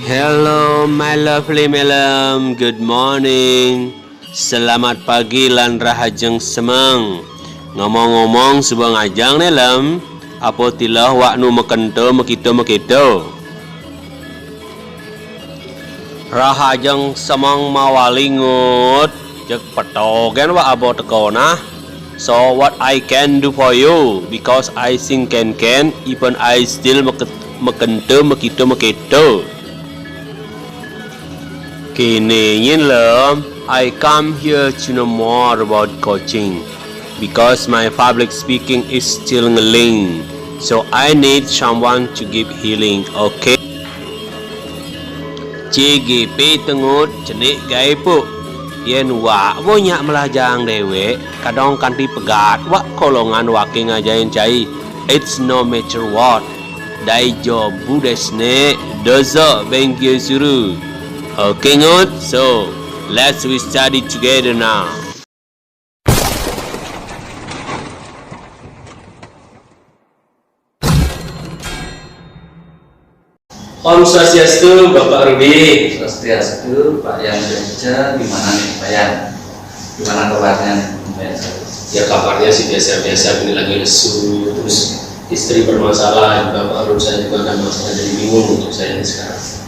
Hello my lovely malam, good morning. Selamat pagi lan rahajeng semeng. Ngomong-ngomong sebuah ngajang nelam, apa tilah waknu mekento mekito. Rahajeng semeng mawalingut, jek petogen wa abo tekona. So what I can do for you, because I sing can, even I still mekento mekito. Kini lem, I come here to know more about coaching because my public speaking is still ngeling, so I need someone to give healing. Okay? CGP tengut cenik gaipu yen wak banyak melajang dewe kadang kanti pegat wak kolongan waki ngajain cai. It's no matter what, daijo budesne dozo bengkyo suru. Okay, good. So let's we study together now. Om Swastiastu, Bapak Rudi. Swastiastu, Pak Yan Beca. Gimana nih Pak Yan? Gimana kabarnya nih Pak Yan? Ya kabarnya sih biasa-biasa, ini lagi lesu, terus istri bermasalah, Bapak Rudi saya juga ada masalah, jadi bingung untuk saya sekarang.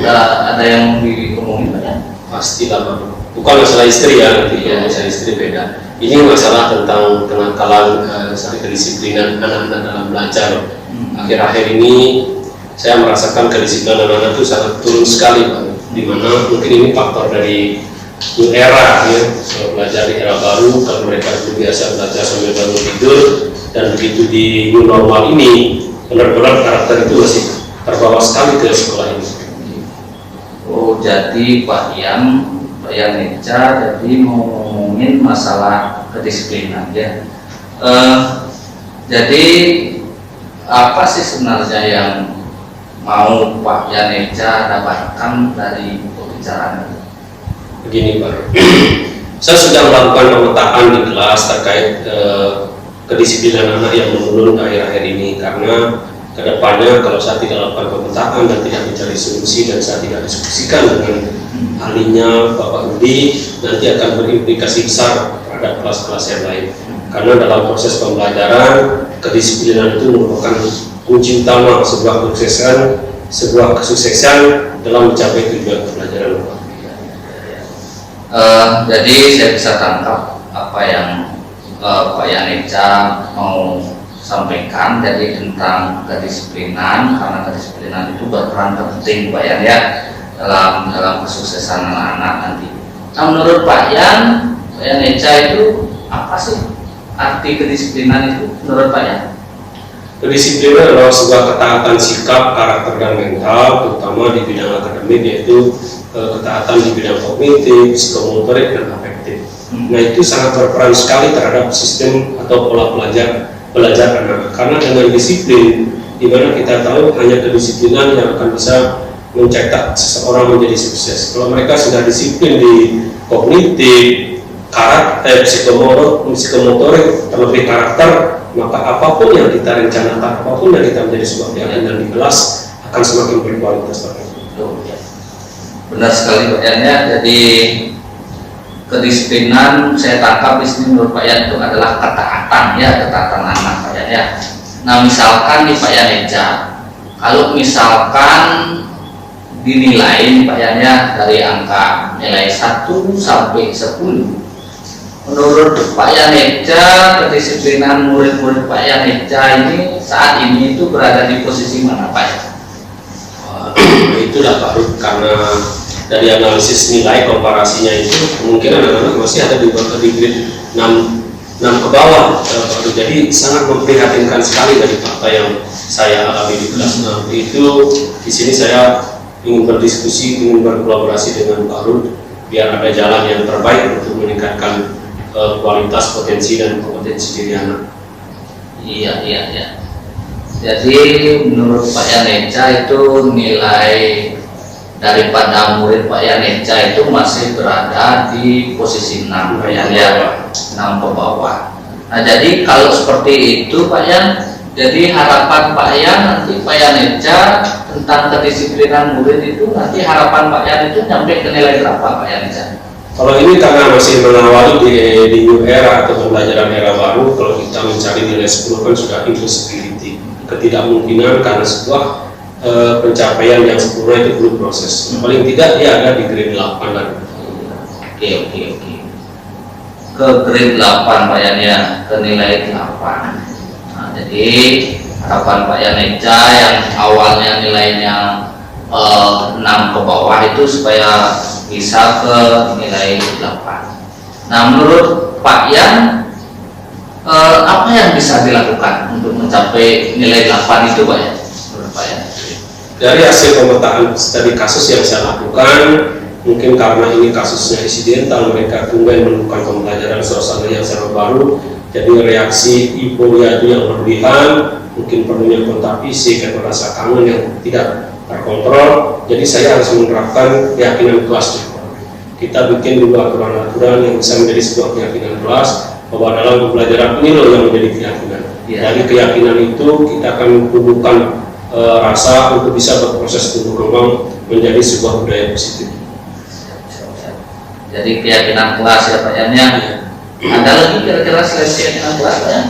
Ada yang mau diomongin Pak Yan? Pastilah Bapak. Bukan masalah istri ya, nanti ya, masalah istri beda. Ini masalah tentang kenakalan, kedisiplinan anak-anak dalam belajar. Akhir-akhir ini saya merasakan kedisiplinan anak-anak itu sangat turun sekali Pak. Dimana mungkin ini faktor dari new era ya, belajar di era baru. Kalau mereka itu biasa belajar sambil bangun tidur, dan begitu di new normal ini benar-benar karakter itu masih terbawa sekali ke sekolah ini. Oh, jadi Pak Yan Eca jadi mau ngomongin masalah kedisiplinan ya. Jadi apa sih sebenarnya yang mau Pak Yan Eca dapatkan dari pembicaraan itu? Begini Pak, saya sudah melakukan pemetaan di kelas terkait kedisiplinan anak yang menurun akhir-akhir ini, karena kedepannya kalau saya tidak lakukan pemetaan dan tidak mencari solusi dan saya tidak diskusikan dengan ahlinya Bapak Rudi, nanti akan berimplikasi besar terhadap kelas-kelas yang lain. Karena dalam proses pembelajaran, kedisiplinan itu merupakan kunci utama sebuah kesuksesan dalam mencapai tujuan pembelajaran Bapak. Jadi saya bisa tangkap apa yang Pak Yan Eca mau sampaikan, jadi tentang kedisiplinan, karena kedisiplinan itu berperan penting Pak Yan ya dalam kesuksesan anak-anak nanti. Nah, menurut Pak Yan Eca itu apa sih arti kedisiplinan itu menurut Pak Yan? Kedisiplinan adalah sebuah ketaatan sikap, karakter dan mental, terutama di bidang akademik, yaitu ketaatan di bidang kognitif, psikomotorik dan afektif. Nah, itu sangat berperan sekali terhadap sistem atau pola belajar anak, karena dengan disiplin, di mana kita tahu hanya kedisiplinan yang akan bisa mencetak seseorang menjadi sukses. Kalau mereka sudah disiplin di kognitif, karakter, psikomotorik, terlebih karakter, maka apapun yang kita rencanakan, apapun yang kita menjadi sebuah pelajaran di kelas akan semakin berkualitas. Benar sekali Pak Yan ya. Jadi kedisiplinan saya tangkap di sini menurut Pak Yan itu adalah ketaatan anak Pak Yan ya. Nah, misalkan di Pak Yan Eca, kalau misalkan dinilai Pak Yan ya dari angka nilai 1 sampai 10, menurut Pak Yan Eca kedisiplinan murid-murid Pak Yan Eca ini saat ini itu berada di posisi mana Pak Yan? Itulah Pak Rud, karena dari analisis nilai komparasinya itu kemungkinan anak-anak masih ada di grade 6 ke bawah. Jadi sangat memprihatinkan sekali dari fakta yang saya alami di kelas 6 itu. Di sini saya ingin berdiskusi, ingin berkolaborasi dengan Pak Rud biar ada jalan yang terbaik untuk meningkatkan kualitas, potensi dan kompetensi diri anak. Iya. Jadi menurut Pak Yan Eca itu nilai daripada murid Pak Yan Eca itu masih berada di posisi 6 Pak Yan ya, 6 ke bawah. Nah, jadi kalau seperti itu Pak Yan, Jadi harapan Pak Yan nanti Pak Yan Eja tentang kedisiplinan murid itu nanti harapan Pak Yan itu nyampe ke nilai berapa Pak Yan Eja? Kalau ini karena masih mengawali di new era atau pembelajaran era baru, kalau kita mencari nilai 10 kan sudah impossibility, ketidakmungkinan karena sebuah pencapaian yang sempurna itu perlu proses. Paling tidak dia ada di grade 8 dan Oke. Ke grade 8 Pak Yan ya, ke nilai 8. Nah, jadi harapan Pak Yan Eja yang awalnya nilainya 6 ke bawah itu supaya bisa ke nilai 8. Nah, menurut Pak Yan apa yang bisa dilakukan untuk mencapai nilai 8 itu Pak Yan? Menurut Pak Yan? dari hasil pemetaan studi kasus yang saya lakukan, mungkin karena ini kasusnya insidental, mereka tumben menemukan pembelajaran suasana yang sangat baru, jadi reaksi euforia itu yang berlebihan, mungkin perlunya kontak fisik atau rasa kangen yang tidak terkontrol. Jadi saya harus menerapkan keyakinan kelas. Kita bikin dulu aturan-aturan yang bisa menjadi sebuah keyakinan kelas bahwa dalam pembelajaran ini loh yang menjadi keyakinan. Dari keyakinan itu kita akan tumbuhkan rasa untuk bisa berproses tumbuh kembang menjadi sebuah budaya positif. Jadi keyakinan kelas ya Pak Yan. Ada lagi kira-kira selain keyakinan kelas Pak Yan?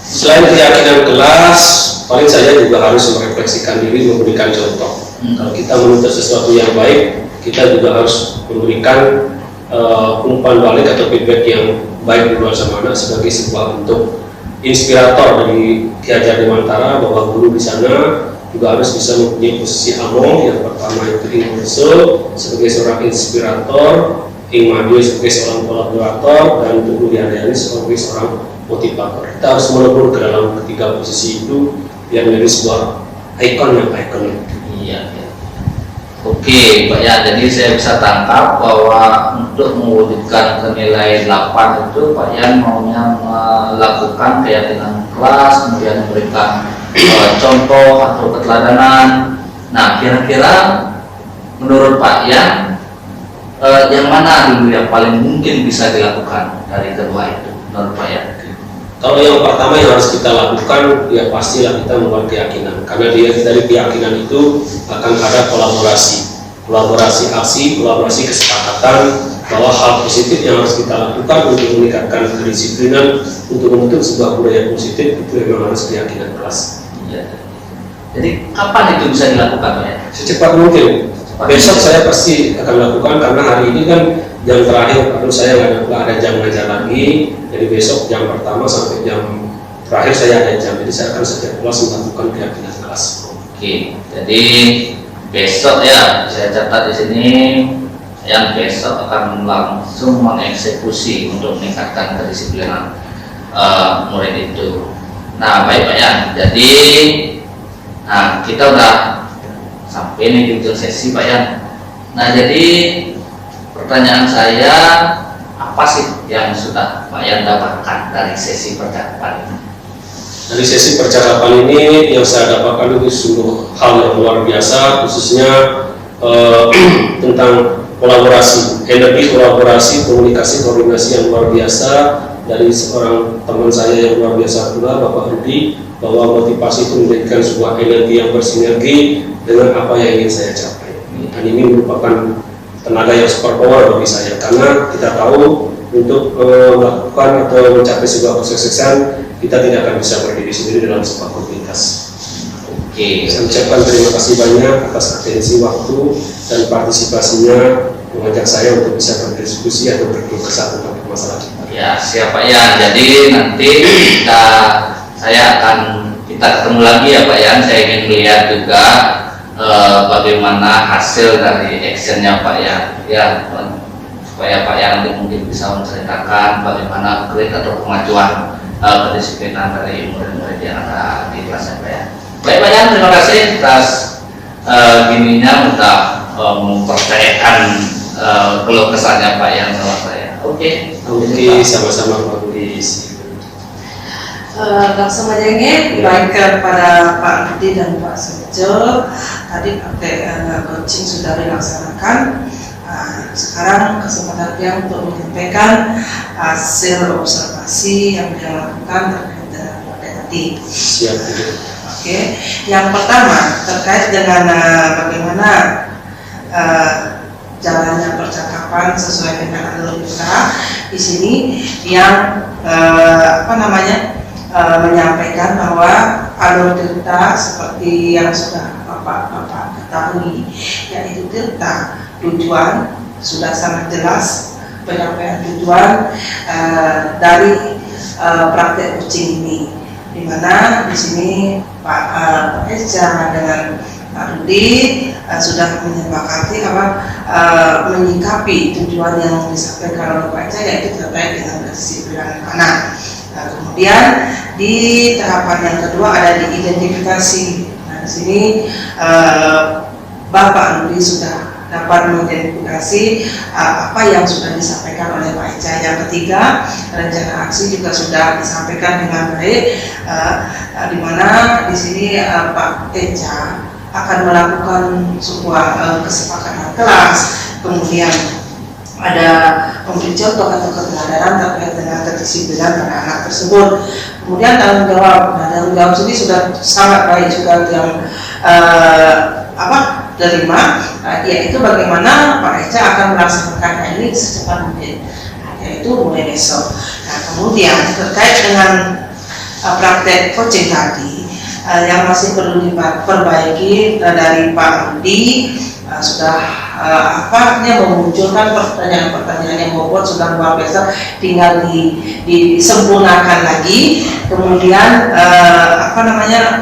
Selain keyakinan kelas, paling saya juga harus merefleksikan diri, memberikan contoh. Kalau kita menuntut sesuatu yang baik, kita juga harus memberikan umpan balik atau feedback yang baik di luar sana sebagai sebuah bentuk inspirator dari Ki Hajar Dewantara, bahwa guru di sana juga harus bisa mempunyai posisi among. Yang pertama itu Ing Ursul sebagai seorang inspirator, Ing Madiu sebagai seorang kolaborator, dan Tugu Diandayani sebagai seorang motivator. Kita harus melebur ke dalam ketiga posisi itu biar menjadi sebuah ikon yang ikonik. Iya. Oke Pak Yan, jadi saya bisa tangkap bahwa untuk mewujudkan ke nilai 8 itu Pak Yan maunya melakukan keyakinan kelas, kemudian memberikan contoh atau keteladanan. Nah, kira-kira menurut Pak Yan yang mana dulu yang paling mungkin bisa dilakukan dari kedua itu menurut Pak Yan? Kalau yang pertama yang harus kita lakukan, ya pastilah kita membuat keyakinan, karena dari keyakinan itu akan ada kolaborasi aksi, kolaborasi kesepakatan bahwa hal positif yang harus kita lakukan untuk meningkatkan kedisiplinan, untuk membentuk sebuah budaya positif, itu memang harus keyakinan kelas. Ya. Jadi kapan itu bisa dilakukan Pak Yan? Secepat mungkin. Besok saya pasti akan lakukan, karena hari ini kan jam terakhir, lalu saya nggak ada jam ngajar lagi. Jadi besok jam pertama sampai jam terakhir saya ada jam. Jadi saya akan setiap kelas melakukan keyakinan kelas. Oke, jadi besok ya saya catat di sini yang besok akan langsung mengeksekusi untuk meningkatkan kedisiplinan murid itu. Nah baik Pak Yan, jadi kita udah sampai nih di ujung sesi Pak Yan. Nah jadi pertanyaan saya, apa sih yang sudah Pak Yan dapatkan dari sesi percakapan ini? Dari sesi percakapan ini yang saya dapatkan itu sungguh hal yang luar biasa, khususnya tentang kolaborasi, energi kolaborasi, komunikasi, koordinasi yang luar biasa dari seorang teman saya yang luar biasa pula, Bapak Rudi, bahwa motivasi itu menjadikan sebuah energi yang bersinergi dengan apa yang ingin saya capai. Dan ini merupakan tenaga yang super power bagi saya, karena kita tahu untuk melakukan atau mencapai sebuah kesuksesan, kita tidak akan bisa berdiri sendiri dalam sebuah komunitas. Oke, saya ucapkan terima kasih banyak atas atensi waktu dan partisipasinya mengajak saya untuk bisa berdiskusi atau berkeluh kesah tentang masalah kita. Ya siapa ya, jadi nanti saya akan kita ketemu lagi ya Pak Yan. Saya ingin melihat juga bagaimana hasil dari actionnya Pak Yan, ya supaya Pak Yan nanti mungkin bisa menceritakan bagaimana grade atau kemajuan kedisiplinan dari murid-murid yang ada di kelas Pak Yan. Baik Pak Yan, terima kasih atas gininya udah mempercayakan keluh kesahnya Pak Yan sama saya. Oke, sama-sama Pak Budi. Langsung aja nih, baik kepada Pak Budi dan Pak Sejo. Tadi coaching sudah dilaksanakan. Sekarang kesempatan dia untuk menyampaikan hasil observasi yang dia lakukan terkait dengan materi Rudi. Siap. Oke, yang pertama terkait dengan bagaimana jalannya percakapan sesuai dengan alur kita. Di sini yang menyampaikan bahwa alur delta seperti yang sudah Bapak ketahui, yaitu delta tujuan sudah sangat jelas, penyampaian tujuan dari praktek coaching ini, di mana di sini Pak Eja dengan Pak Rudi sudah menyepakati menyikapi tujuan yang disampaikan oleh Pak Eja, yaitu terkait dengan kedisiplinan anak. Kemudian di tahapan yang kedua ada di identifikasi. Nah, di sini Bapak Rudi sudah dapat mengidentifikasi apa yang sudah disampaikan oleh Pak Eja. Yang ketiga, rencana aksi juga sudah disampaikan dengan baik, di mana di sini Pak Eja akan melakukan sebuah kesepakatan kelas, kemudian ada memberi contoh atau keteladanan terkait dengan kedisiplinan pada anak tersebut. Kemudian tanggung jawab, tanggung jawab ini sudah sangat baik juga yang terima, yaitu bagaimana Pak Eja akan melaksanakan ini secepat mungkin, yaitu mulai besok. Nah, kemudian terkait dengan praktek coaching tadi, yang masih perlu diperbaiki dari Pak Rudi sudah memunculkan pertanyaan-pertanyaan yang bobot sudah luar biasa, tinggal disempurnakan lagi. Kemudian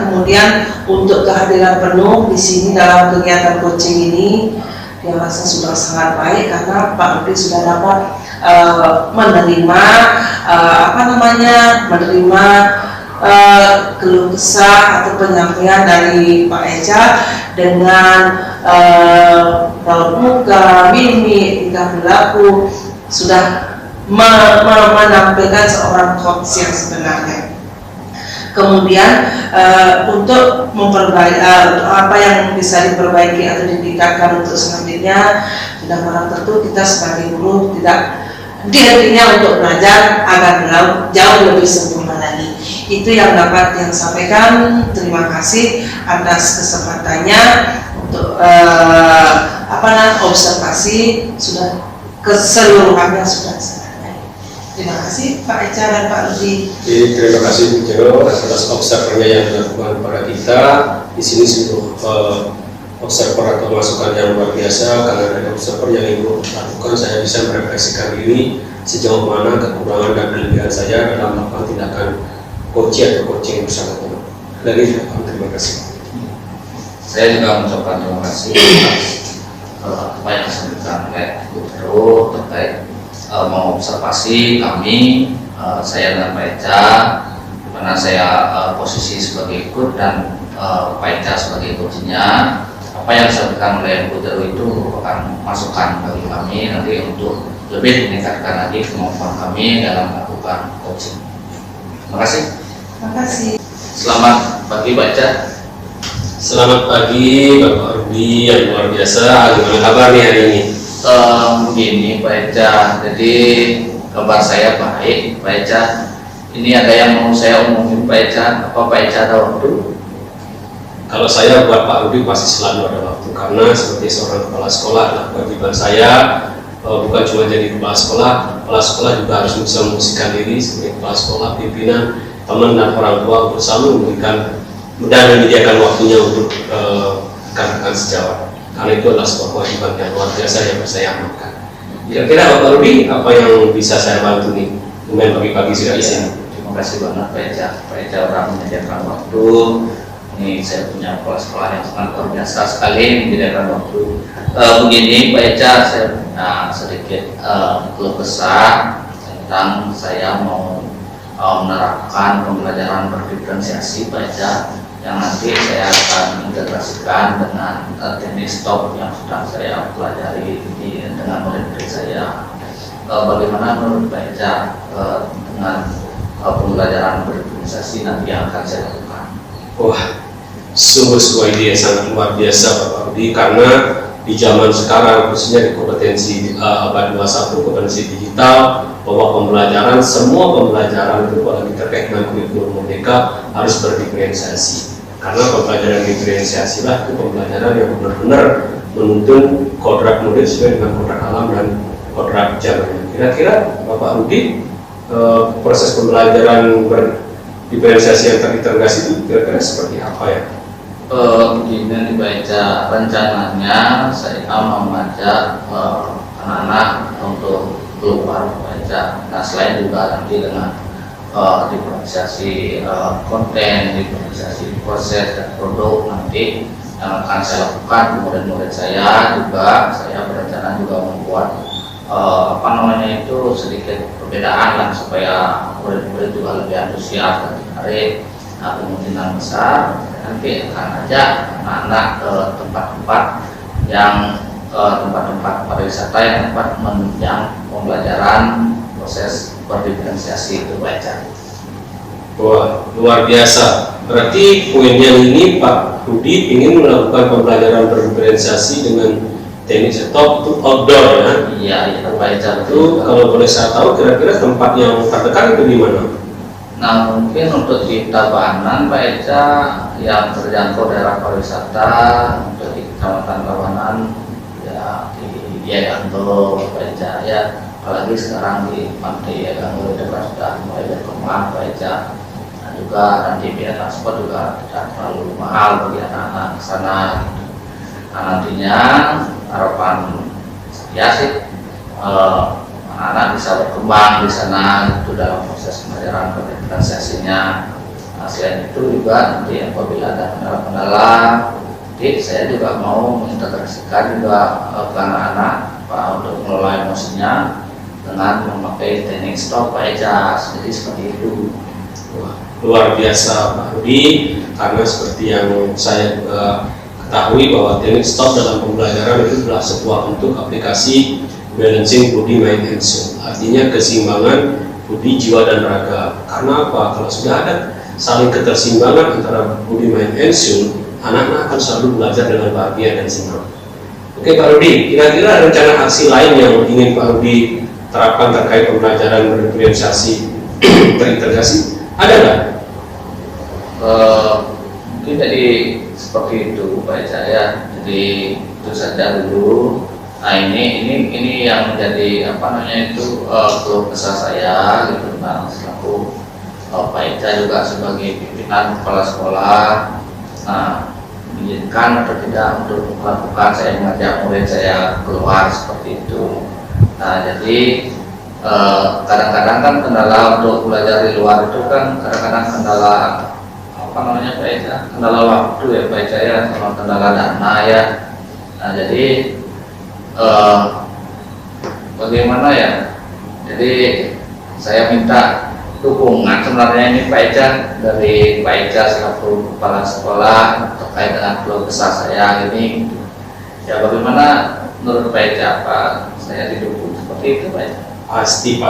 kemudian untuk kehadiran penuh di sini dalam kegiatan coaching ini, dia rasa sudah sangat baik karena Pak Rudi sudah dapat menerima keluh kesah atau penyampaian dari Pak Eja dengan raut muka, mimik, tingkah laku, sudah menampilkan seorang coach yang sebenarnya. Kemudian untuk memperbaiki apa yang bisa diperbaiki atau ditingkatkan untuk selanjutnya, sudah barang tentu kita sebagai guru tidak dihentinya untuk belajar agar jauh lebih sempurna lagi. Itu yang dapat yang sampaikan. Terima kasih atas kesempatannya untuk observasi sudah keseluruhannya sudah selesai. Terima kasih Pak Eja dan Pak Rudi. Terima kasih Bu Jo atas observernya yang dilakukan kepada kita. Di sini sungguh observer atau masukan yang luar biasa, karena dari observer yang Ibu lakukan saya bisa merefleksikan diri sejauh mana kekurangan dan kelebihan saya dalam melakukan tindakan coaching bersama teman. Dari terima kasih. Saya juga mengucapkan terima kasih atas apa yang disampaikan oleh Bu Vero terkait mengobservasi kami, saya dan Pak Eja, karena saya posisi sebagai ikut dan Pak Eja sebagai coachingnya. Apa yang disampaikan oleh Bu Vero itu merupakan masukan bagi kami nanti untuk lebih meningkatkan lagi kemampuan kami dalam melakukan coaching. Terima kasih. Terima kasih. Selamat pagi Pak Eja. Selamat pagi Bapak Rudi yang luar biasa. Gimana kabar nih hari ini? Begini Pak Eja, jadi kabar saya baik Pak Eja. Ini ada yang mau saya omongin Pak Eja. Apa Pak Eja ada waktu? Kalau saya buat Pak Rudi pasti selalu ada waktu, karena sebagai seorang kepala sekolah adalah kewajiban saya bukan cuma jadi kepala sekolah juga harus bisa memposisikan diri sebagai kepala sekolah, pimpinan, teman dan orang tua untuk selalu memberikan dan menyediakan waktunya untuk rekan-rekan sejawat, karena itu adalah sebuah kewajiban yang luar biasa yang saya amalkan. Kira-kira Bapak Rudi apa yang bisa saya bantu nih dengan pagi-pagi sudah di sini? Terima kasih banget Pak Eja. Pak Eja orang menyediakan waktu. Ini saya punya kepala sekolah yang sangat luar biasa sekali menyediakan waktu. Begini Pak Eja, saya punya sedikit keluh kesah tentang saya mau menerapkan pembelajaran berdiferensiasi Pak Eja, yang nanti saya akan integrasikan dengan teknik stop yang sudah saya pelajari dengan murid-murid saya. Bagaimana menurut Pak Eja dengan pembelajaran berdiferensiasi nanti yang akan saya lakukan? Wah, sungguh sebuah ide yang sangat luar biasa Bapak Rudi, karena di zaman sekarang khususnya di kompetensi abad 21 kompetensi digital, bahwa pembelajaran, semua pembelajaran itu apalagi terkait dengan kurikulum merdeka harus berdiferensiasi. Karena pembelajaran diferensiasi lah itu pembelajaran yang benar-benar menuntun kodrat murid sesuai dengan kodrat alam dan kodrat zaman. Kira-kira Bapak Rudi, proses pembelajaran berdiferensiasi yang terintegrasi itu kira-kira seperti apa ya? Begini dibaca rencananya saya mengajak anak-anak untuk keluar baca. Nah selain juga nanti dengan diferensiasi konten, diferensiasi proses dan produk nanti yang akan saya lakukan murid-murid saya juga, saya berencana juga membuat sedikit perbedaan lah supaya murid-murid juga lebih antusias dan tertarik. Nah, kemungkinan besar nanti akan ajak anak-anak ke tempat-tempat yang tempat-tempat pariwisata yang dapat menunjang pembelajaran proses berdiferensiasi itu baca. Wah, luar biasa. Berarti poinnya ini Pak Rudi ingin melakukan pembelajaran berdiferensiasi dengan teknik stop itu outdoor ya? Iya, baca itu kalau boleh saya tahu kira-kira tempat yang terdekat itu di mana? Nah mungkin untuk di Tabanan Pak Eca yang terjangkau daerah pariwisata untuk di Kecamatan Tabanan ya di Yaganto Pak Eca ya, apalagi sekarang di Pantai Yaganto dekat sudah mulai berkembang Pak Eca. Nah juga nanti biaya transport juga tidak terlalu mahal bagi anak-anak ke sana. Nah nantinya harapan ya sih anak-anak bisa berkembang di sana itu dalam proses pembelajaran berdiferensiasinya. Nah, selain itu juga nanti apabila ada kendala-kendala, jadi saya juga mau mengintegrasikan juga ke anak-anak untuk mengelola emosinya dengan memakai teknik stop aja, jadi seperti itu. Wah, luar biasa Pak Rudi, karena seperti yang saya juga ketahui bahwa teknik stop dalam pembelajaran itu adalah sebuah bentuk aplikasi balancing body, mind, and soul. Artinya keseimbangan budi, jiwa, dan raga. Karena apa? Kalau sudah ada saling keterseimbangan antara body, mind, and soul, anak-anak akan selalu belajar dengan bahagia dan senang. Oke Pak Rudi, kira-kira rencana aksi lain yang ingin Pak Rudi terapkan terkait pembelajaran berdiferensiasi terintegrasi, ada nggak? Mungkin jadi seperti itu Pak Eca. Jadi itu saja dulu. Nah ini yang menjadi keluh kesah saya gitu. Nah selaku Pak Eca juga sebagai pimpinan kepala sekolah, nah mengizinkan atau tidak untuk melakukan saya mengajak murid saya keluar seperti itu. Nah jadi kadang-kadang kan kendala untuk belajar di luar itu kan kadang-kadang kendala Pak Eca, kendala waktu ya Pak Eca ya, sama kendala dana ya. Nah jadi bagaimana ya? Jadi saya minta dukungan sebenarnya ini Pak Eca, dari Pak Eca selaku kepala sekolah terkait dengan keluh kesah saya ini. Ya bagaimana menurut Pak Eca, Pak saya didukung seperti itu Pak Eca? Pasti Pak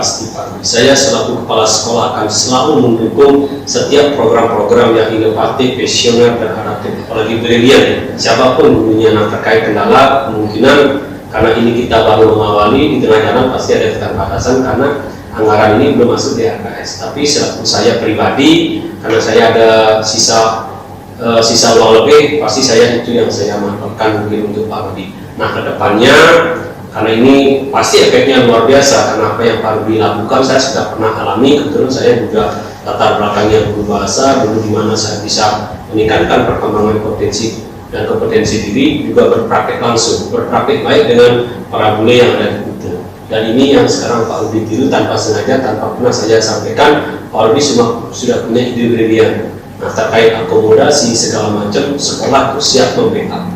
Rudi. Saya selaku kepala sekolah akan selalu mendukung setiap program-program yang inovatif, visioner, dan adaptif, apalagi brilian. Siapapun yang terkait kendala, kemungkinan karena ini kita baru mengawali, di tengah jalan pasti ada keterbatasan karena anggaran ini belum masuk di RKS. Tapi selaku saya pribadi, karena saya ada sisa uang lebih, pasti saya itu yang saya manfaatkan mungkin untuk Pak Rudi. Nah kedepannya, karena ini pasti efeknya luar biasa, karena apa yang Pak Rudi lakukan saya sudah pernah alami. Kebetulan saya juga latar belakangnya guru bahasa, dulu di mana saya bisa meningkatkan perkembangan potensi dan kompetensi diri, juga berpraktek langsung, berpraktek baik dengan para bule yang ada di Kuta. Dan ini yang sekarang Pak Rudi tiru tanpa sengaja, tanpa pernah saya sampaikan, Pak Rudi sudah punya ide brilian. Nah terkait akomodasi segala macam, sekolah itu siap membackup.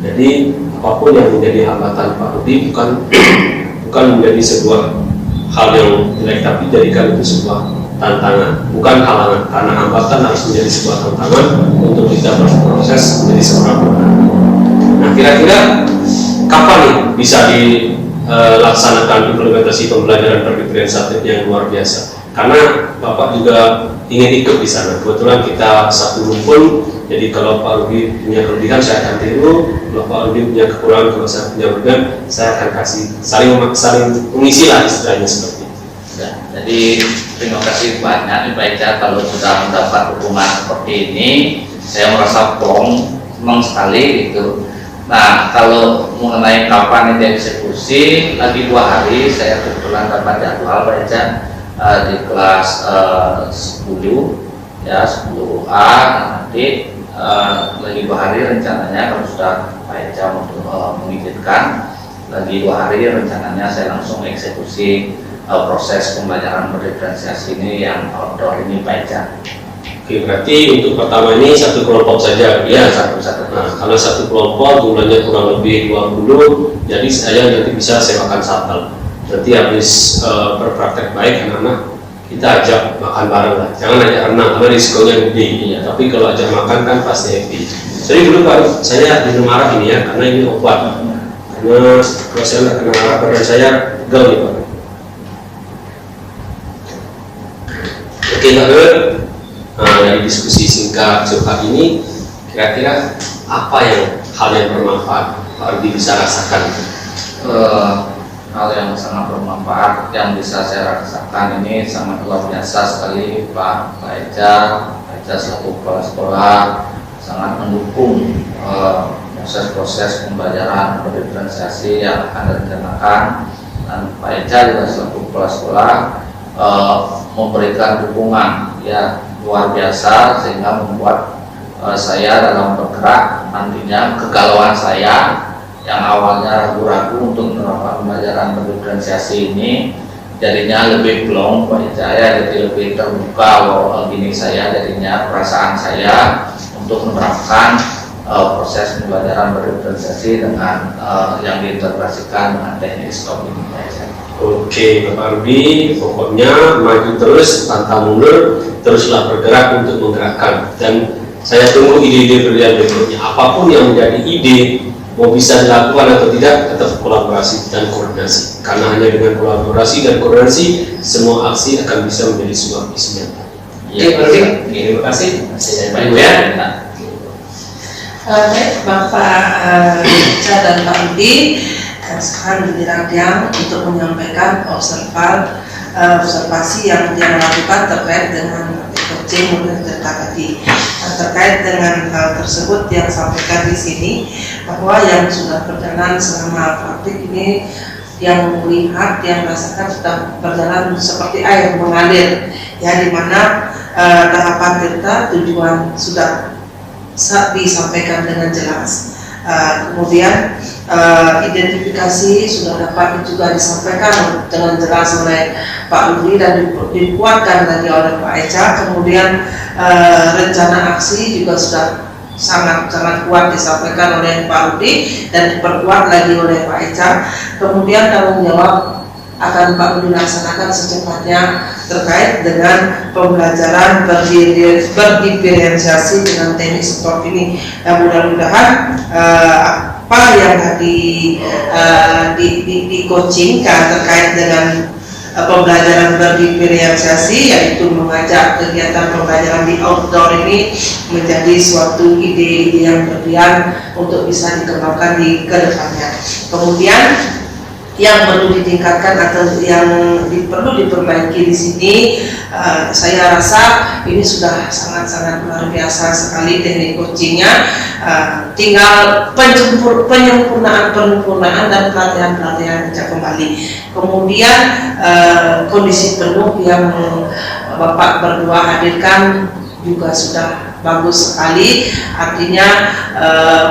Jadi apapun yang menjadi hambatan Pak Rudi bukan menjadi sebuah hal yang jelek, tapi jadikan itu sebuah tantangan, bukan halangan. Karena hambatan harus menjadi sebuah tantangan untuk kita berproses menjadi seorang pemenang. Nah kira-kira kapan nih bisa dilaksanakan implementasi pembelajaran berdiferensiatif yang luar biasa? Karena Bapak juga ingin ikut di sana. Kebetulan kita satu rumpun, jadi kalau Pak Rudi punya kelebihan saya akan tiru, kalau Pak Rudi punya kekurangan, kalau saya punya kelebihan saya akan kasih saling mengisi lah istilahnya seperti itu. Jadi terima kasih banyak nih Pak Eca, kalau sudah mendapat dukungan seperti ini, saya merasa plong, senang sekali gitu. Nah, kalau mengenai kapan ini eksekusi, lagi 2 hari saya kebetulan dapat jadwal Pak Eca di kelas 10 ya, 10A. Nanti lagi 2 hari rencananya, kalau sudah Pak Eca mengizinkan, lagi 2 hari rencananya saya langsung eksekusi proses pembelajaran berdiferensiasi ini yang outdoor ini Pak Eca. Oke, berarti untuk pertama ini satu kelompok saja ya. Satu. Nah, karena satu kelompok jumlahnya kurang lebih 20, jadi saya nanti bisa sewakan shuttle. Berarti habis berpraktek baik anak-anak, kita ajak makan bareng lah. Jangan ajak renang karena risikonya gede ya. Tapi kalau ajak makan kan pasti happy. Jadi dulu Pak, saya minum arak ini ya, karena ini obat. Karena kalau saya nggak kena arak, badan saya gel nih Pak. Oke Pak Ger, dari diskusi singkat curhat ini, kira-kira apa hal yang bermanfaat Pak Rudi bisa rasakan? Hal yang sangat bermanfaat yang bisa saya rasakan ini sangat luar biasa sekali Pak Eca. Pak Eca selaku kepala sekolah sangat mendukung proses-proses pembelajaran berdiferensiasi yang akan direncanakan, dan Pak Eca juga selaku kepala sekolah memberikan dukungan ya luar biasa, sehingga membuat saya dalam bergerak nantinya kegalauan saya yang awalnya ragu-ragu untuk menerapkan pembelajaran berdiferensiasi ini jadinya lebih plong Pak Eca ya, jadi lebih terbuka bahwa gini saya jadinya perasaan saya untuk menerapkan proses pembelajaran berdiferensiasi dengan yang diintegrasikan dengan teknik stop ini Pak Eca. Oke Bapak Rudi, pokoknya maju terus, pantang mundur, teruslah bergerak untuk menggerakkan. Dan saya tunggu ide-ide brilian berikutnya. Apapun yang menjadi ide, mau bisa dilakukan atau tidak, tetap kolaborasi dan koordinasi. Karena hanya dengan kolaborasi dan koordinasi, semua aksi akan bisa menjadi sebuah visi nyata. Oke, terima kasih. Pak Ibu ya. Baik, Bapak Eca dan Pak Rudi, sekarang giliran Diang untuk menyampaikan observasi yang dia lakukan terkait dengan coaching model Delta tadi. Terkait dengan hal tersebut yang sampaikan di sini, bahwa yang sudah berjalan selama praktik ini, yang melihat, yang merasakan sudah berjalan seperti air mengalir, ya, di mana tahapan Delta tujuan sudah disampaikan dengan jelas. Kemudian identifikasi sudah dapat juga disampaikan dengan jelas oleh Pak Rudi dan dikuatkan lagi oleh Pak Eca. Kemudian rencana aksi juga sudah sangat kuat disampaikan oleh Pak Rudi dan diperkuat lagi oleh Pak Eca. Kemudian tanggung jawab akan Pak Rudi laksanakan secepatnya terkait dengan pembelajaran berdiferensiasi dengan teknik stop ini. Dan mudah-mudahan apa yang tadi di coachingkan terkait dengan pembelajaran berdiferensiasi, yaitu mengajak kegiatan pembelajaran di outdoor ini menjadi suatu ide-ide yang berlian untuk bisa dikembangkan di kedepannya. Kemudian yang perlu ditingkatkan atau yang perlu diperbaiki di sini, saya rasa ini sudah sangat luar biasa sekali teknik coachingnya. Tinggal penyempurnaan dan pelatihan kembali. Kemudian kondisi penuh yang Bapak berdua hadirkan juga sudah bagus sekali. Artinya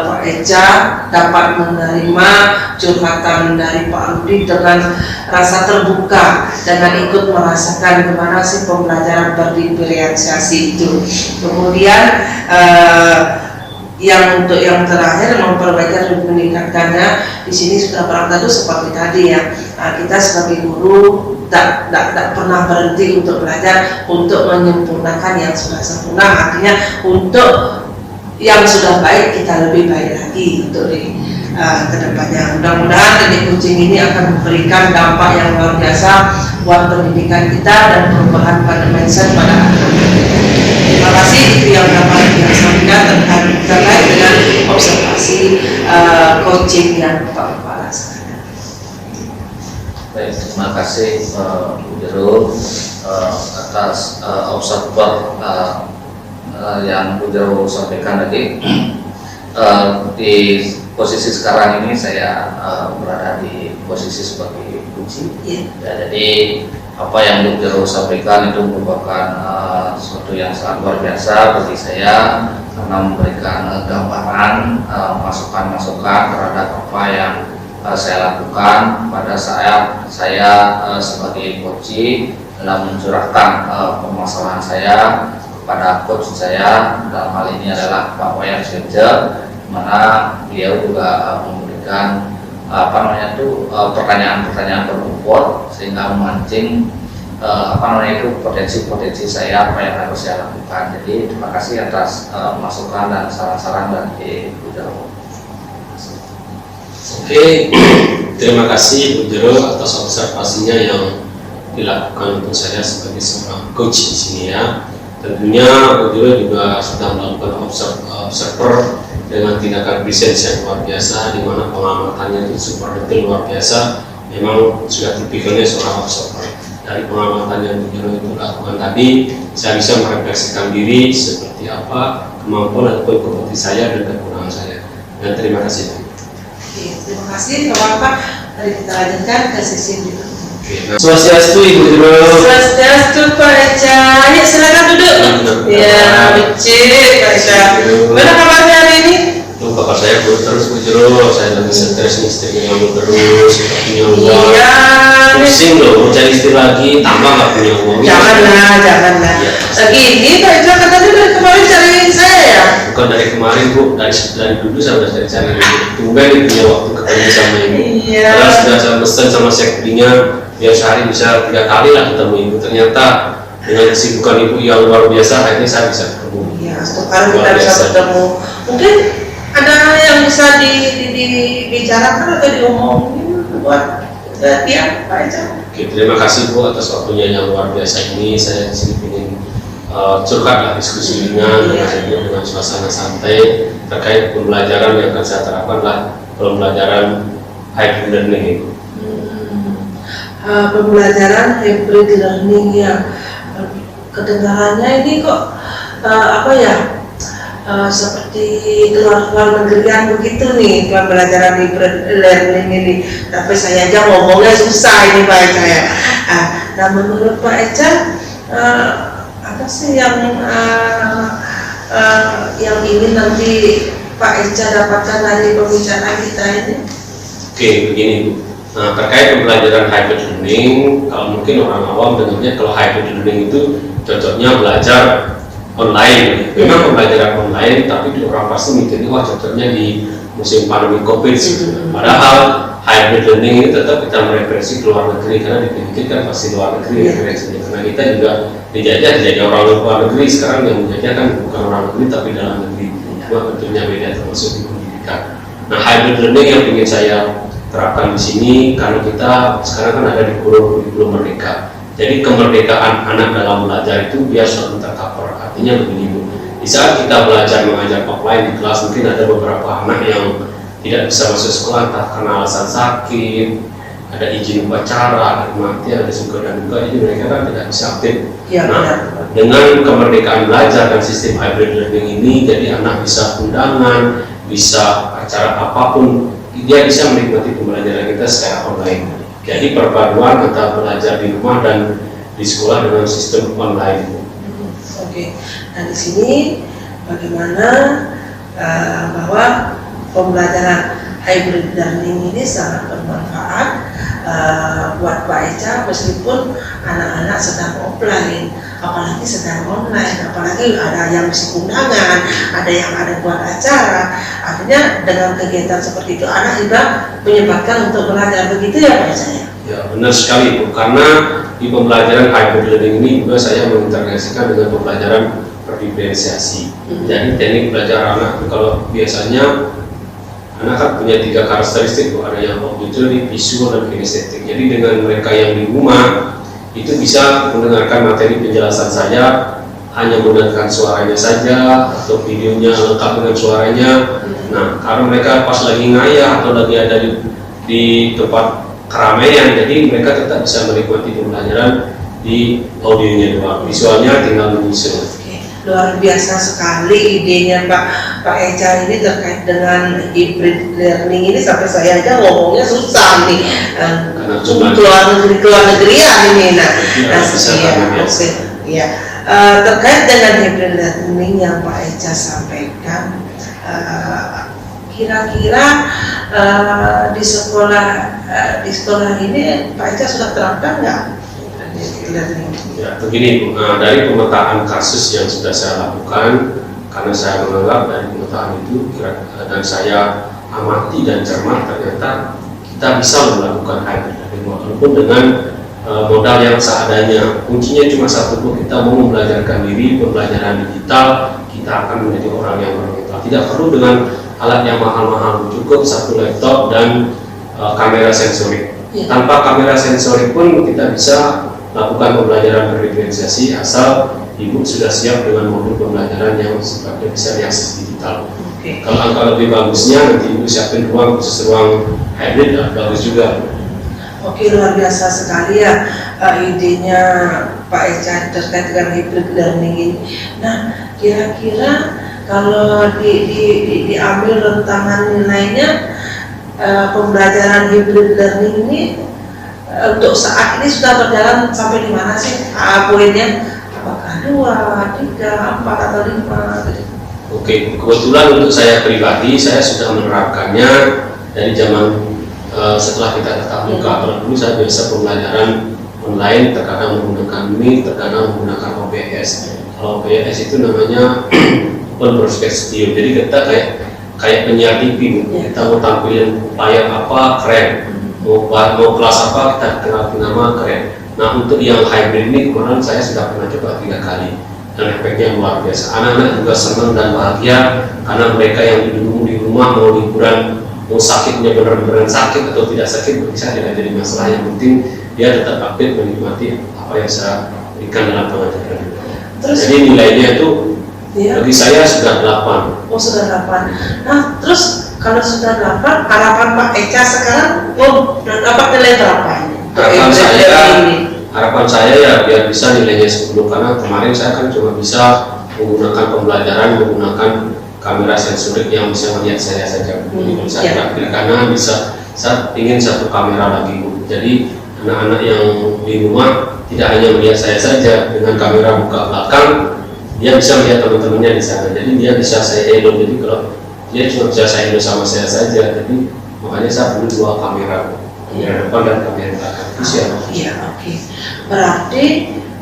Pak Eca dapat menerima curhatan dari Pak Rudi dengan rasa terbuka, dengan ikut merasakan bagaimana sih pembelajaran berdiferensiasi itu. Kemudian yang untuk yang terakhir memperbaiki dan meningkatkannya di sini sudah barang tentu seperti tadi ya. Kita sebagai guru tidak pernah berhenti untuk belajar, untuk menyempurnakan yang sudah sempurna. Artinya untuk yang sudah baik kita lebih baik lagi untuk di kedepannya. Mudah-mudahan teknik coaching ini akan memberikan dampak yang luar biasa buat pendidikan kita dan perubahan pada mindset pada anak-anak. Terima kasih, itu yang dapat disampaikan terkait dengan observasi coaching yang Bapak laksanakan. Baik, terima kasih Bu Jero. atas observer yang Bu Jero sampaikan tadi. Di posisi sekarang ini saya berada di posisi sebagai kunci. Ya, jadi apa yang Bu Jero sampaikan itu merupakan sesuatu yang sangat luar biasa bagi saya, karena memberikan gambaran, masukan-masukan terhadap apa yang saya lakukan pada saat saya sebagai coach dalam mencurahkan permasalahan saya kepada coach saya, dalam hal ini adalah Pak Wayan Sirja, mana beliau juga memberikan pertanyaan-pertanyaan berbobot sehingga memancing potensi-potensi saya, apa yang harus saya lakukan. Jadi terima kasih atas masukan dan saran-saran dari Bu Jero. Oke, terima kasih Bu Jero atas observasinya yang dilakukan untuk saya sebagai seorang coach di sini ya. Tentunya Bu Jero juga sudah melakukan observer dengan tindakan presence yang luar biasa, di mana pengamatannya itu super detail luar biasa. Memang sudah tipikalnya seorang observer. Dari pengamatan yang Bu Jero itu lakukan tadi, saya bisa merefleksikan diri seperti apa kemampuan atau kompetensi saya dan kekurangan saya. Dan terima kasih. Oke, terima kasih Bapak. Mari kita lanjutkan ke sesi berikutnya. Swastiastu Ibu Jero. Swastiastu Pak Eca. Ayo silakan duduk. Ya, becek Pak Eca. Mana kabarnya hari ini? Tuh bapak saya buruk terus Bu Jero. Saya lagi stres nih, istrinya ngomong terus, tidak punya uang. Iya. Pusing loh, mau cari istri lagi, tambah nggak punya uang. Janganlah. Ya. Lagi ini Pak Eca katanya dari kemarin cari saya ya. Bukan dari kemarin Bu, dari dulu saya udah cari-cari. Tumben nih punya waktu ketemu sama Ibu. Iya. Karena sudah saya pesan sama sekdinya, biar sehari bisa 3 kali lah ketemu Ibu. Ternyata dengan kesibukan Ibu yang luar biasa, akhirnya saya bisa ketemu. Iya, sekarang kita bisa bertemu. Mungkin ada yang bisa dibicarakan atau diomongin buat dia Pak Eca. Oke, terima kasih Bu atas waktunya yang luar biasa ini. Saya di sini ingin curhat lah, diskusi ringan dengan suasana santai terkait pembelajaran yang akan saya terapkan lah, pembelajaran hybrid learning itu. Pembelajaran hybrid learning ya, kedengarannya ini kok seperti luar negerian begitu nih pembelajaran hybrid learning ini. Tapi saya aja ngomongnya susah ini Pak Eca ya. Nah menurut Pak Eca apa sih yang ingin nanti Pak Eca dapatkan dari pembicaraan kita ini? Oke, begini Bu. Nah, terkait pembelajaran hybrid learning, kalau mungkin orang awam dengarnya kalau hybrid learning itu cocoknya belajar online. Memang pembelajaran online, tapi orang pasti mikirnya wah cocoknya di musim pandemi COVID. Padahal hybrid learning ini tetap kita mereferensi ke luar negeri, karena dipikir kan pasti luar negeri referensinya. Karena kita juga dijajah orang luar negeri. Sekarang yang menjajah kan bukan orang negeri tapi dalam negeri. Cuma tentunya beda termasuk di pendidikan. Nah, hybrid learning yang ingin saya terapkan di sini, karena kita sekarang kan ada di kurikulum merdeka. Jadi kemerdekaan anak dalam belajar itu biar selalu tercover. Artinya begini Bu, di saat kita belajar mengajar offline di kelas, mungkin ada beberapa anak yang tidak bisa masuk sekolah entah karena alasan sakit, ada izin upacara, ada kematian, ada suka dan duka, jadi mereka kan tidak bisa aktif. Ya, nah, dengan kemerdekaan belajar dan sistem hybrid learning ini, jadi anak bisa undangan, bisa acara apapun, dia bisa menikmati pembelajaran kita secara online. Jadi perpaduan antara belajar di rumah dan di sekolah dengan sistem online. Oke. Nah di sini bagaimana bahwa pembelajaran hybrid learning ini sangat bermanfaat buat Pak Eca meskipun anak-anak sedang offline, apalagi sedang online, apalagi ada yang mesti undangan, ada yang ada buat acara. Artinya dengan kegiatan seperti itu anak juga menyempatkan untuk belajar, begitu ya Pak Eca ya? Ya benar sekali Bu, karena di pembelajaran hybrid learning ini juga saya mengintegrasikan dengan pembelajaran berdiferensiasi. Jadi teknik belajar anak itu kalau biasanya anak kan punya 3 karakteristik Bu, ada yang auditory, visual, dan kinestetik. Jadi dengan mereka yang di rumah itu bisa mendengarkan materi penjelasan saya, hanya mendengarkan suaranya saja atau videonya lengkap dengan suaranya. Nah, karena mereka pas lagi ngayah atau lagi ada di tempat keramaian, jadi mereka tetap bisa menikmati pembelajaran di audionya doang, visualnya tinggal menyusun. Oke, luar biasa sekali idenya Pak Echa ini terkait dengan hybrid learning ini, sampai saya aja ngomongnya susah nih. Keluar negerian ini. Terkait dengan hybrid learning yang Pak Echa sampaikan, kira-kira di sekolah ini Pak Echa sudah terapkan nggak? Ya, begini, dari pemetaan kasus yang sudah saya lakukan, karena saya menganggap dari pemetaan itu dan saya amati dan cermat, ternyata kita bisa melakukan hybrid learning walaupun dengan modal yang seadanya. Kuncinya cuma satu, kita mau membelajarkan diri, pembelajaran digital, kita akan menjadi orang yang bermental. Tidak perlu dengan alat yang mahal-mahal, cukup satu laptop dan kamera sensorik. Tanpa kamera sensorik pun kita bisa lakukan pembelajaran berdiferensiasi asal ibu sudah siap dengan modul pembelajaran yang sifatnya bisa diakses digital. Kalau angka lebih bagusnya nanti ibu siapin ruang khusus ruang hybrid, bagus juga. Oke, luar biasa sekali ya idenya Pak Echa terkait dengan hybrid learning ini. Nah, kira-kira kalau diambil rentangan nilainya, pembelajaran hybrid learning ini untuk saat ini sudah berjalan sampai di mana sih poinnya? Apakah 2, 3, 4 atau 5? Oke, kebetulan untuk saya pribadi, saya sudah menerapkannya dari zaman setelah kita tatap muka. Kalau dulu saya biasa pembelajaran online, terkadang menggunakan Meet, terkadang menggunakan OBS. Kalau OBS itu namanya Open Broadcast Studio. Jadi kita kayak penyiar TV, kita mau tampilin upaya apa, keren. Mau kelas apa, kita kenal nama, keren. Nah, untuk yang hybrid ini kemarin saya sudah pernah coba 3 kali dan efeknya luar biasa. Anak-anak juga senang dan bahagia karena mereka yang di rumah mau liburan, mau sakitnya benar-benar sakit atau tidak sakit bisa, tidak jadi masalah. Yang penting dia tetap update menikmati apa yang saya berikan dalam pengajaran. Jadi nilainya itu bagi saya sudah 8. Oh, sudah 8. Nah, terus kalau sudah 8, harapan Pak Echa sekarang dapat nilai berapa ini? Harapan saya ya biar bisa nilainya 10, karena kemarin saya kan cuma bisa menggunakan pembelajaran menggunakan kamera sensorik yang bisa melihat saya saja. Jadi kalau saya klik kanan bisa, saya ingin satu kamera lagi. Jadi anak-anak yang di rumah tidak hanya melihat saya saja, dengan kamera buka belakang dia bisa melihat teman-temannya di sana. Jadi dia bisa saya hello. Jadi kalau dia cuma bisa saya hello sama saya saja. Jadi makanya saya perlu 2 kamera, kamera depan dan kamera belakang. Iya, oke. Berarti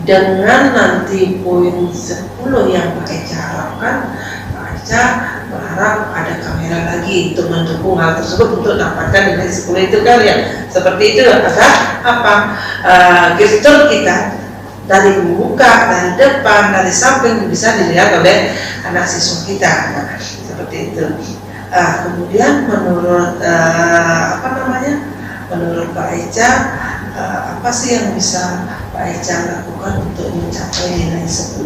dengan nanti poin 10 yang Pak Echa harapkan, Pak Echa berharap ada kamera lagi untuk mendukung hal tersebut untuk dapatkan nilai 10 itu kan ya. Seperti itu ada apa? Gestur kita dari muka, dari depan, dari samping bisa dilihat oleh anak siswa kita. Nah, seperti itu. Kemudian menurut menurut Pak Echa, apa sih yang bisa Pak Echa lakukan untuk mencapai nilai 10?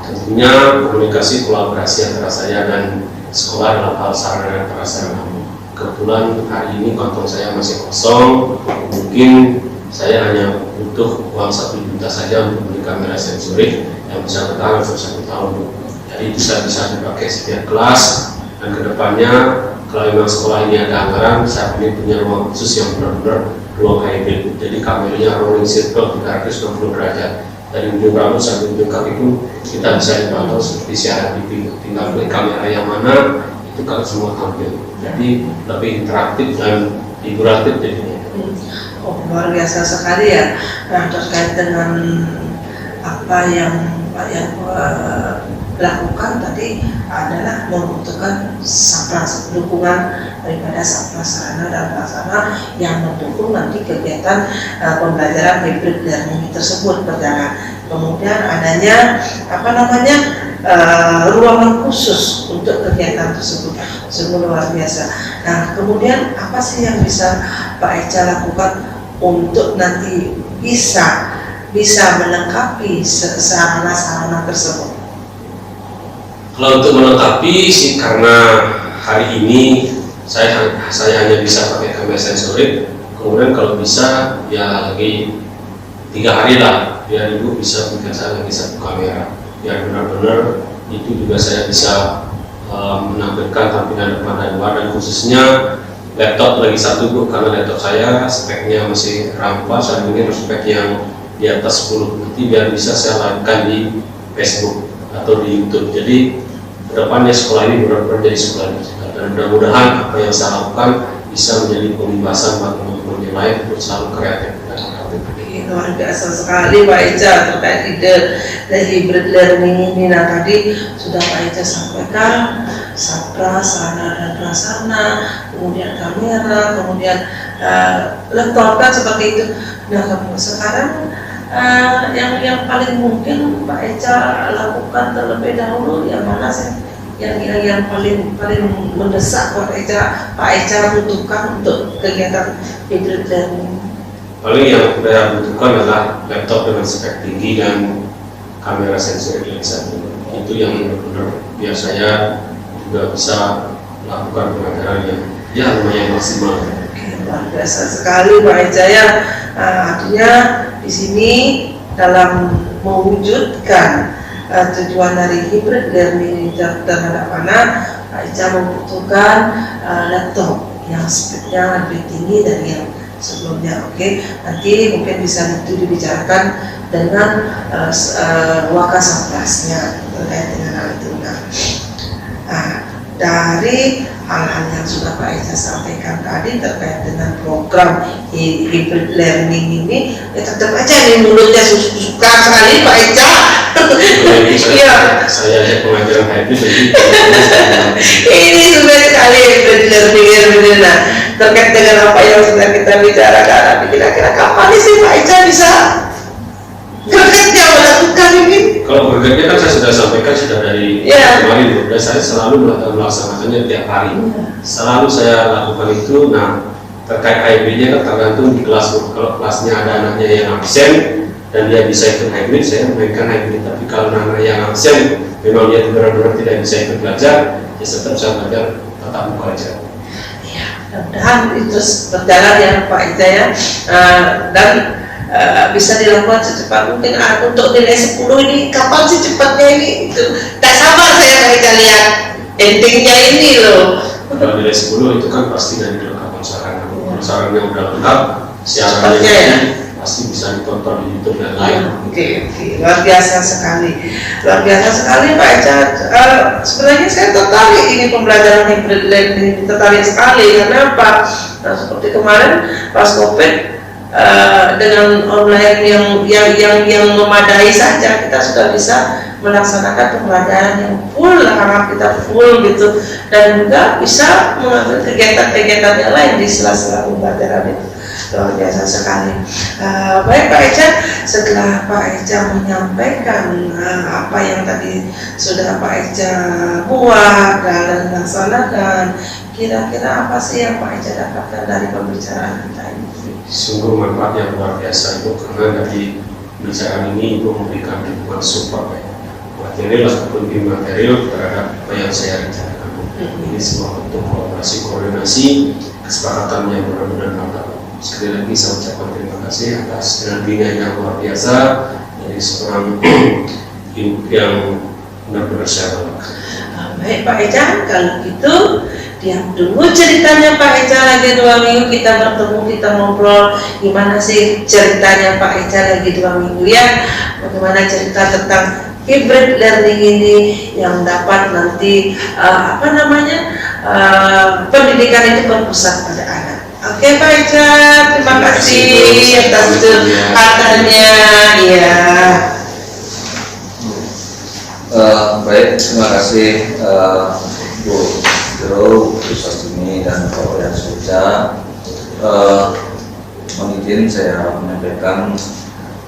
Tentunya komunikasi kolaborasi antara saya dan sekolah dalam hal sarana dan prasarana. Kebetulan hari ini kantong saya masih kosong, mungkin saya hanya butuh uang 1 juta saja untuk beli kamera sensorik yang bisa bertahan untuk 1 tahun. Jadi bisa dipakai setiap kelas, dan kedepannya kalau memang sekolah ini ada anggaran, saya ingin punya ruang khusus yang benar-benar ruang hybrid. Jadi kameranya rolling circle 360 derajat. Dari ujung rambut sampai ujung kaki pun kita bisa dipantau seperti siaran TV. Tinggal klik kamera yang mana, itu kan semua tampil. Jadi lebih interaktif dan figuratif jadinya. Oh, luar biasa sekali ya. Nah, terkait dengan apa yang lakukan tadi adalah membutuhkan dukungan daripada sarana dan prasarana yang mendukung nanti kegiatan pembelajaran hybrid learning tersebut berjalan. Kemudian adanya ruangan khusus untuk kegiatan tersebut, sungguh luar biasa. Nah, kemudian apa sih yang bisa Pak Echa lakukan untuk nanti bisa melengkapi sarana-sarana tersebut? Kalau untuk melengkapi sih, karena hari ini saya hanya bisa pakai kamera sensorik. Kemudian kalau bisa ya lagi 3 hari lah biar Ibu bisa berikan saya lagi 1 kamera biar benar-benar itu juga saya bisa menampilkan tampilan depan dan luar, dan khususnya laptop lagi 1 Bu, karena laptop saya speknya masih rampas dan ini spek yang di atas 10 nanti biar bisa saya live-kan di Facebook atau di YouTube. Jadi kedepannya sekolah ini benar-benar jadi sekolah digital, dan mudah-mudahan apa yang saya lakukan bisa menjadi pembebasan bagi teman-teman yang lain untuk selalu kreatif dan kreatif. Luar biasa sekali Pak Eja terkait ide dari hybrid learning ini. Nah tadi sudah Pak Eja sampaikan prasarana dan prasarana, kemudian kamera, kemudian laptop kan seperti itu. Nah sekarang yang paling mungkin Pak Eja lakukan terlebih dahulu yang mana sih? Yang paling mendesak Pak Eja butuhkan untuk kegiatan hybrid learning? Paling yang saya butuhkan adalah laptop dengan spek tinggi dan kamera sensor lensa. Itu yang benar-benar biar saya juga bisa melakukan pengajaran yang lumayan maksimal. Luar biasa sekali Pak Eja ya. Artinya di sini dalam mewujudkan tujuan dari hybrid learning terhadap anak, Pak Eja membutuhkan laptop yang speknya lebih tinggi dari yang sebelumnya. Oke, nanti mungkin bisa itu dibicarakan dengan Wakasatgasnya terkait dengan hal itu. Nah, dari hal-hal yang sudah Pak Eja sampaikan tadi terkait dengan program hybrid learning ini, ya tetap aja nih mulutnya suka sekali Pak Eja. Iya. Saya ada pengajaran hybrid Ini suka sekali hybrid learning. Nah, terkait dengan apa yang sudah kita bicarakan, kira-kira kapan sih Pak Eja bisa kerja melakukan ini? Kalau bekerja kan saya sudah sampaikan sudah dari kemarin, dan saya selalu melaksanakannya tiap hari. Selalu saya lakukan itu. Nah, terkait hybridnya kan tergantung di kelas. Kalau kelasnya ada anaknya yang absen dan dia bisa ikut hybrid, saya mainkan hybrid. Tapi kalau anak yang absen memang dia benar-benar tidak bisa ikut belajar, ya tetap saya belajar tatap muka aja. Mudah-mudahan itu berjalan ya Pak Eja ya, dan bisa dilakukan secepat mungkin. Untuk nilai 10 ini kapan sih cepatnya ini? Itu tak sabar saya Pak Eja lihat endingnya ini loh. Kalau nilai 10 itu kan pasti dari kelengkapan sarana. Kalau sarannya udah lengkap, siarannya ya? Pasti bisa ditonton di YouTube dan lain. Oke. Luar biasa sekali Pak Eja. Sebenarnya saya tertarik ini pembelajaran hybrid learning, tertarik sekali. Karena apa? Nah, seperti kemarin pas COVID, dengan online yang memadai saja kita sudah bisa melaksanakan pembelajaran yang full, harap kita full gitu, dan juga bisa mengambil kegiatan-kegiatan yang lain di sela-sela pembelajaran itu. Luar biasa sekali. Baik Pak Eja, setelah Pak Eja menyampaikan apa yang tadi sudah Pak Eja buat dan laksanakan, kira-kira apa sih yang Pak Eja dapatkan dari pembicaraan kita ini? Sungguh manfaat yang luar biasa itu, karena dari pembicaraan ini Ibu memberikan dukungan support material ataupun imaterial terhadap apa yang saya rencanakan. Ini semua bentuk kolaborasi, koordinasi, kesepakatan yang benar-benar mantap. Sekali lagi saya ucapkan terima kasih atas bimbingan yang luar biasa dari seorang ibu yang benar-benar saya banggakan. Baik Pak Eja, kalau gitu diam dulu ceritanya Pak Eja, lagi 2 minggu kita bertemu, kita ngobrol gimana sih ceritanya Pak Eja lagi 2 minggu ya, bagaimana cerita tentang hybrid learning ini yang dapat nanti pendidikan itu berpusat pada anak. Oke Pak Eja, terima kasih atas curhatannya ya. Baik, terima kasih Bu Jero, Bu Sastini dan Pak Wayan Suja. Mohon saya menyampaikan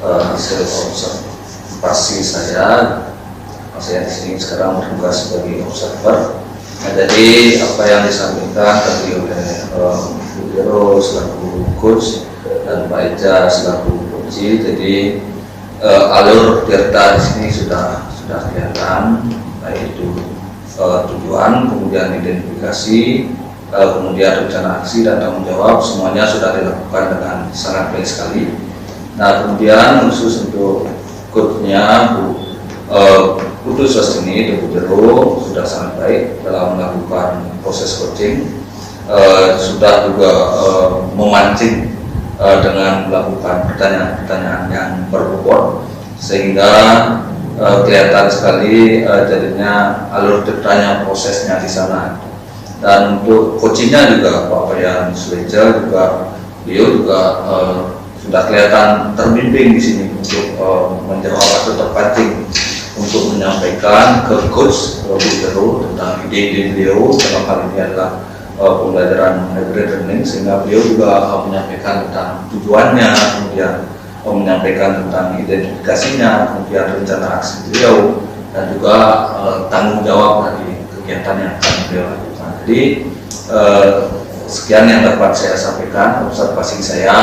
hasil observasi saya. Saya di sini sekarang bertugas sebagai observer. Nah, jadi apa yang disampaikan tadi oleh Bu Jero selaku coach dan Pak Eja selaku coach, jadi alur cerita di sini sudah kelihatan, baik itu tujuan, kemudian identifikasi, kemudian rencana aksi dan tanggung jawab, semuanya sudah dilakukan dengan sangat baik sekali. Nah, kemudian khusus untuk coachnya Putu Swastini di Bujero sudah sangat baik dalam melakukan proses coaching, sudah juga memancing dengan melakukan pertanyaan-pertanyaan yang berbobot, sehingga kelihatan sekali jadinya alur ceritanya, prosesnya di sana. Dan untuk coachingnya juga Pak Wayan Suleja juga, beliau juga sudah kelihatan terbimbing di sini untuk menjawab atau terpancing untuk menyampaikan ke coach Bujero tentang ide-ide beliau dalam hal ini adalah pembelajaran hybrid learning, sehingga beliau juga menyampaikan tentang tujuannya, kemudian menyampaikan tentang identifikasinya, kemudian rencana aksi beliau, dan juga tanggung jawab dari kegiatan yang akan beliau lakukan. Jadi sekian yang dapat saya sampaikan observasi saya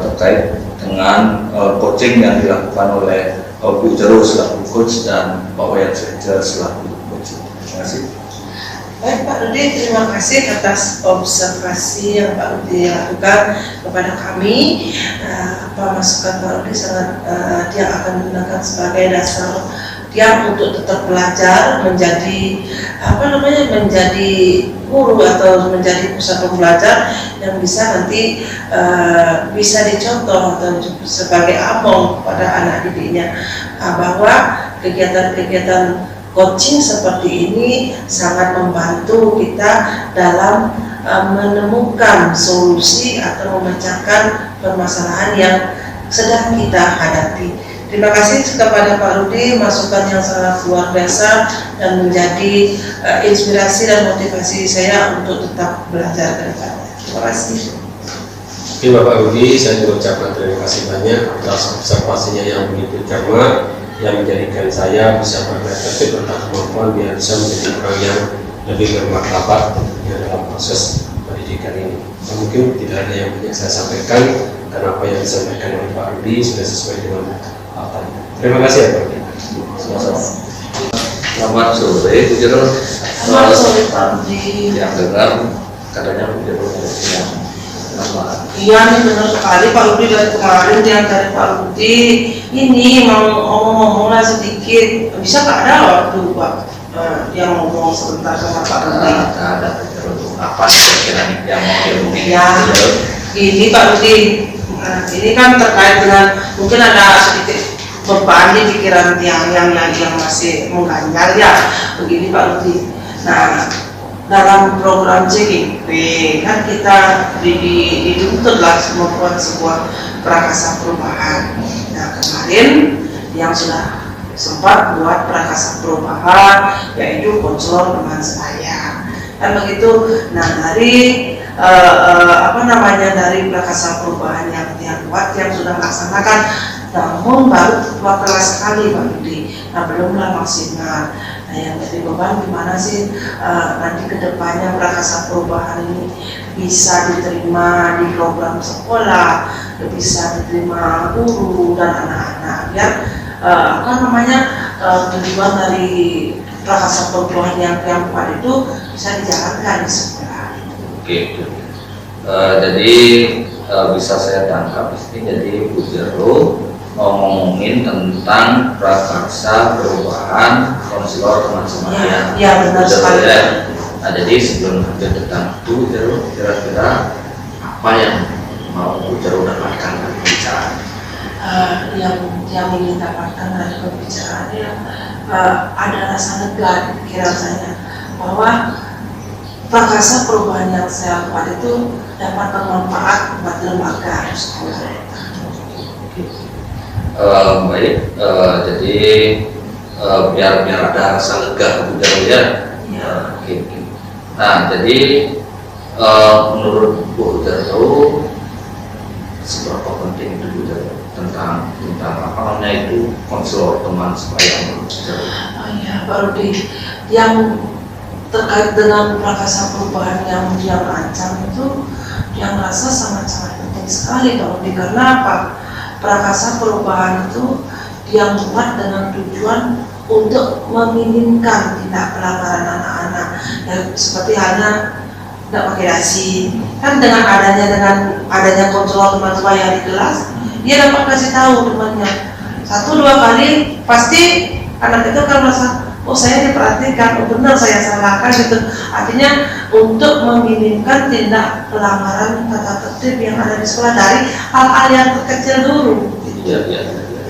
terkait dengan coaching yang dilakukan oleh Bujero selaku coach dan Pak Wayan Suleja selaku coach. Terima kasih. Baik Pak Rudi, terima kasih atas observasi yang Pak Rudi lakukan kepada kami. Masukan Pak Rudi sangat dia akan menggunakan sebagai dasar dia untuk tetap belajar, menjadi menjadi guru atau menjadi pusat pembelajar yang bisa nanti bisa dicontoh atau sebagai among pada anak didiknya, bahwa kegiatan-kegiatan coaching seperti ini sangat membantu kita dalam menemukan solusi atau memecahkan permasalahan yang sedang kita hadapi. Terima kasih kepada Pak Rudi, masukan yang sangat luar biasa dan menjadi inspirasi dan motivasi saya untuk tetap belajar ke depannya. Terima kasih. Oke Bapak Rudi, saya juga ucapkan terima kasih banyak atas observasinya yang begitu cermat, yang menjadikan saya bisa berrefleksi tentang kemampuan biar bisa menjadi orang yang lebih bermartabat dalam proses pendidikan ini. Mungkin tidak ada yang banyak saya sampaikan karena apa yang disampaikan oleh Pak Rudi sudah sesuai dengan tadi. Terima kasih ya Pak Rudi. Selamat sore Bujero. Selamat sore Pak Rudi. Yang dengar katanya Bujero yang nama. Iya nih benar sekali Pak Rudi, dari kemarin yang dari Pak Rudi ini mau ngomong-ngomonglah sedikit, bisa nggak ada waktu Pak dia ngomong sebentar sama Pak Rudi? Ada Bujero, apa kira-kira yang mau diomongin? Ya, ini Pak Rudi, ini kan terkait dengan mungkin ada sedikit beban di pikiran yang masih mengganjal ya, begini Pak Rudi. Nah, dalam program JGP kan kita dituntutlah membuat sebuah prakarsa perubahan. Nah, kemarin yang sudah sempat buat prakarsa perubahan yaitu konselor teman saya, kan begitu. Nah, dari dari prakarsa perubahan yang buat yang sudah melaksanakan, namun baru beberapa sekali Pak Rudi, nah belumlah maksimal. Nah, yang jadi beban gimana sih nanti kedepannya prakarsa perubahan ini bisa diterima di program sekolah, bisa diterima guru dan anak-anak, biar tujuan dari prakarsa perubahan yang kuat itu bisa dijalankan di sekolah. Oke. Jadi bisa saya tangkap di sini. Jadi Bujero ngomongin tentang prakarsa perubahan konselor teman semaya. Ya benar sekali. Nah, jadi sebelum lanjut tentang itu, Bujero kira-kira apa yang mau Bujero dapatkan dari pembicaraan? Yang ingin dapatkan dari pembicaraan ada rasa lega di pikiran saya bahwa prakarsa perubahan yang saya buat itu dapat bermanfaat buat lembaga sekolah. Baik, jadi biar ada rasa lega Bujero ya. Nah, jadi menurut Bujero seberapa penting itu Bujero tentang apa namanya itu konselor teman semaya? Ya Pak Rudi, yang terkait dengan prakarsa perubahan yang rancang itu, yang rasa sangat-sangat penting sekali Pak Rudi. Karena apa? Prakarsa perubahan itu yang buat dengan tujuan untuk meminimkan tindak pelanggaran anak-anak, ya, seperti halnya tidak pakai dasi. Kan dengan adanya konselor teman-teman yang di kelas dia dapat kasih tahu temannya 1-2 kali, pasti anak itu akan merasa, oh saya diperhatikan, oh benar saya salahkan gitu. Artinya untuk meminimkan tindak pelanggaran tata tertib yang ada di sekolah dari hal-hal yang terkecil dulu. Iya.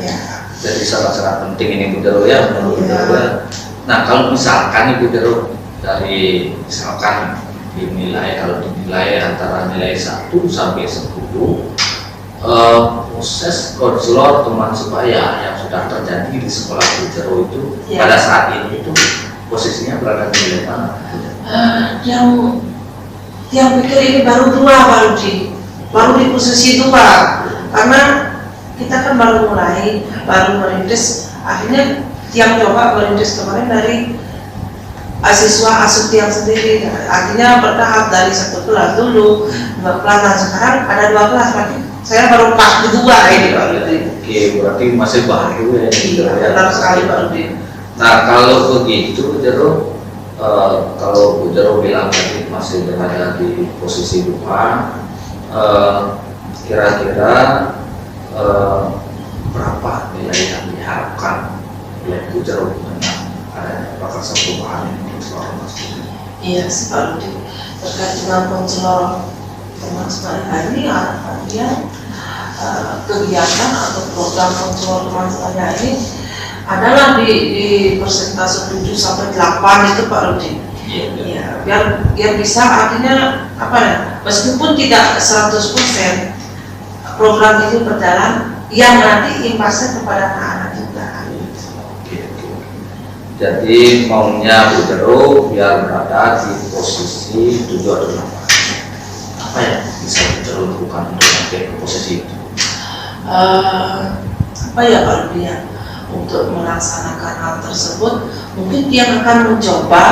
Ya. Jadi sangat-sangat penting ini Bu Dero ya, menurut Bu Dero ya. Nah kalau misalkan Ibu Dero dari misalkan kalau dinilai antara nilai 1 sampai 10, proses konselor teman sebaya yang sudah terjadi di sekolah Bu Dero itu pada saat ini itu posisinya berada di nilai mana? Yang pikir ini baru 2 baru di posisi 2, karena kita kan baru merintis, akhirnya yang coba merintis kemarin dari siswa asuh yang sendiri, artinya bertahap dari 1 kelas dulu, 2 kelas, dan sekarang ada 2 kelas, berarti saya baru pas di 2 ini baru itu. Oke, berarti masih baru ya. Iya, benar sekali baru di. Nah kalau begitu Bu Dero, kalau Bu Dero bilang tadi masih berada di posisi 2, kira-kira berapa nilai yang diharapkan oleh Bu Dero dengan adanya prakasa perubahan ini konselor Mas? Iya, seperti terkait dengan konselor teman sebaya ini, harapannya kegiatan atau program konselor teman sebaya ini adalah di persentase 7 sampai 8 itu Pak Rudi. Ya, biar bisa, artinya apa ya, meskipun tidak 100% program ini berjalan, yang nanti imbasnya kepada anak-anak juga. Jadi maunya Bu Dero biar berada di posisi 7 atau 8. Apa yang bisa Bu Dero lakukan untuk sampai ke posisi itu? Apa ya Pak Rudi ya, untuk melaksanakan hal tersebut, mungkin dia akan mencoba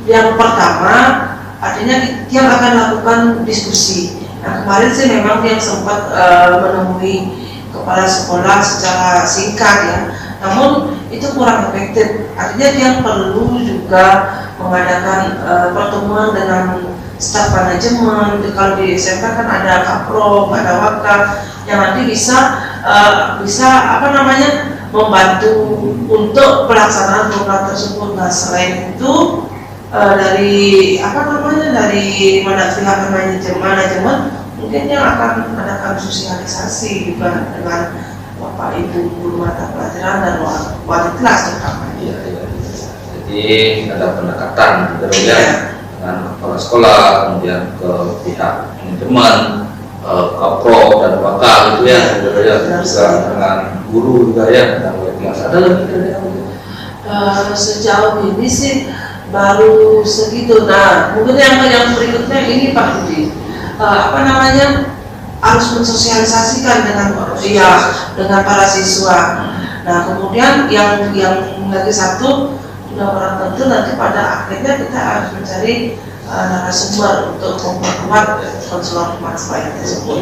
yang pertama, artinya dia akan lakukan diskusi. Nah kemarin sih memang dia sempat menemui kepala sekolah secara singkat ya, namun itu kurang efektif. Artinya dia perlu juga mengadakan pertemuan dengan staf manajemen. Kalau di SMK kan ada kapro, ada wakaf yang nanti bisa membantu untuk pelaksanaan program tersebut. Nah selain itu dari pihak manajemen mungkin yang akan mengadakan sosialisasi juga dengan Bapak Ibu guru mata pelajaran dan wali kelas terutama. Iya. Jadi ada pendekatan gitu ya dengan kepala sekolah, kemudian ke pihak manajemen, kapro dan wakil gitu ya, juga dengan guru juga ya, dan wali kelas. Ada lagi dari sejauh ini sih baru segitu. Nah mungkin yang berikutnya ini Pak Budi, harus mensosialisasikan dengan para siswa. Nah kemudian yang lagi satu, sudah barang tentu nanti pada akhirnya kita harus mencari narasumber untuk memperkuat konselor teman sebaya tersebut.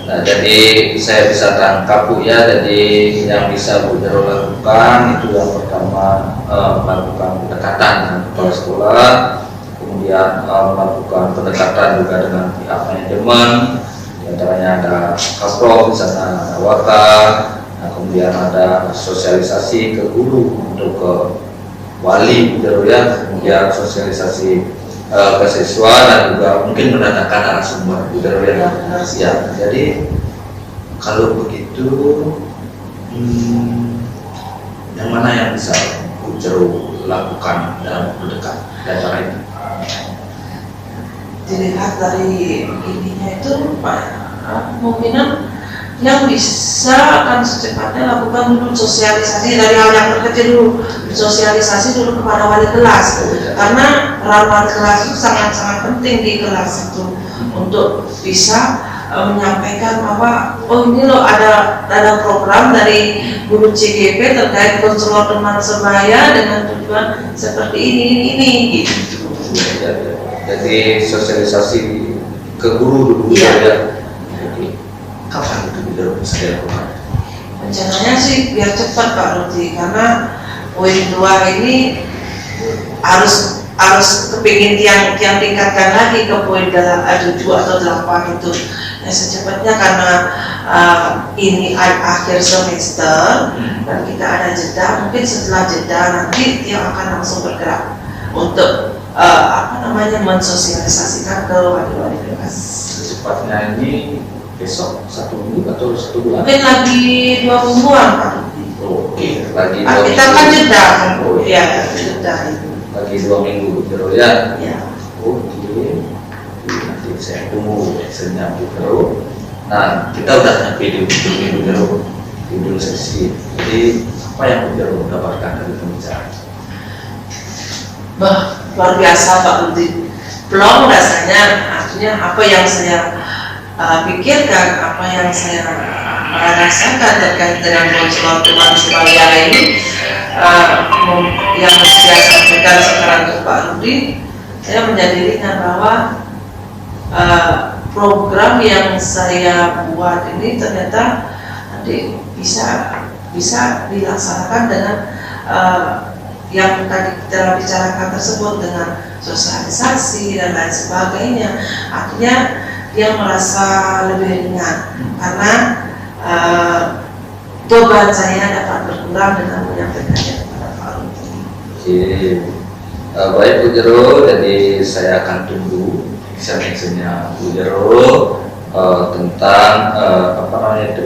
Nah, jadi saya bisa tangkap Bu ya, jadi yang bisa Bu Dero lakukan itu yang pertama melakukan pendekatan dengan kepala sekolah, kemudian melakukan pendekatan juga dengan pihak manajemen, diantaranya ada kapro, di sana ada wakaf, nah, kemudian ada sosialisasi ke guru untuk ke wali Bu Dero ya, kemudian sosialisasi ke siswa, dan juga mungkin mendatangkan narasumber Bu Dero ya. Ya, jadi kalau begitu yang mana yang bisa Bu Dero lakukan dalam waktu dekat dan cara ini? Dilihat dari ininya itu Pak, kemungkinan yang bisa akan secepatnya lakukan dulu sosialisasi dari hal yang terkecil dulu, sosialisasi dulu kepada wali kelas, karena peran wali kelas itu sangat-sangat penting di kelas itu untuk bisa menyampaikan bahwa oh ini loh ada program dari guru CGP terkait konselor teman sebaya dengan tujuan seperti ini gitu. Jadi sosialisasi ke guru dulu ya. Kapan itu bisa dilakukan? Rencananya sih biar cepat Pak Rudi, karena poin 2 ini harus harus kepingin yang tingkatkan lagi ke poin 7 atau 8 itu ya secepatnya, karena ini akhir semester dan kita ada jeda. Mungkin setelah jeda nanti dia akan langsung bergerak untuk mensosialisasikan ke wali-wali kelas. Secepatnya ini besok 1 minggu atau 1 bulan? Mungkin lagi 2 mingguan Pak. Oke, lagi 2 Kita minggu. kan jeda, Oh, ya jeda itu. Lagi 2 minggu Bujero ya. Ya. Oke, nanti saya tunggu actionnya Bujero. Nah, kita udah nyampe di Bujero di dulu sesi. Jadi apa yang Bujero dapatkan dari pembicaraan? Luar biasa Pak Rudi. Belum rasanya, artinya apa yang saya pikirkan, apa yang saya rasakan terkait dengan konselor teman sebaya ini, yang saya sampaikan sekarang ke Pak Rudi, saya menjadi ingat bahwa program yang saya buat ini ternyata nanti bisa dilaksanakan dengan yang tadi kita bicarakan tersebut, dengan sosialisasi dan lain sebagainya. Artinya dia merasa lebih ringan karena beban saya dapat berkurang dengan menyampaikannya kepada Pak Rudi. Oke, baik Bujero, jadi saya akan tunggu action-nya Bujero tentang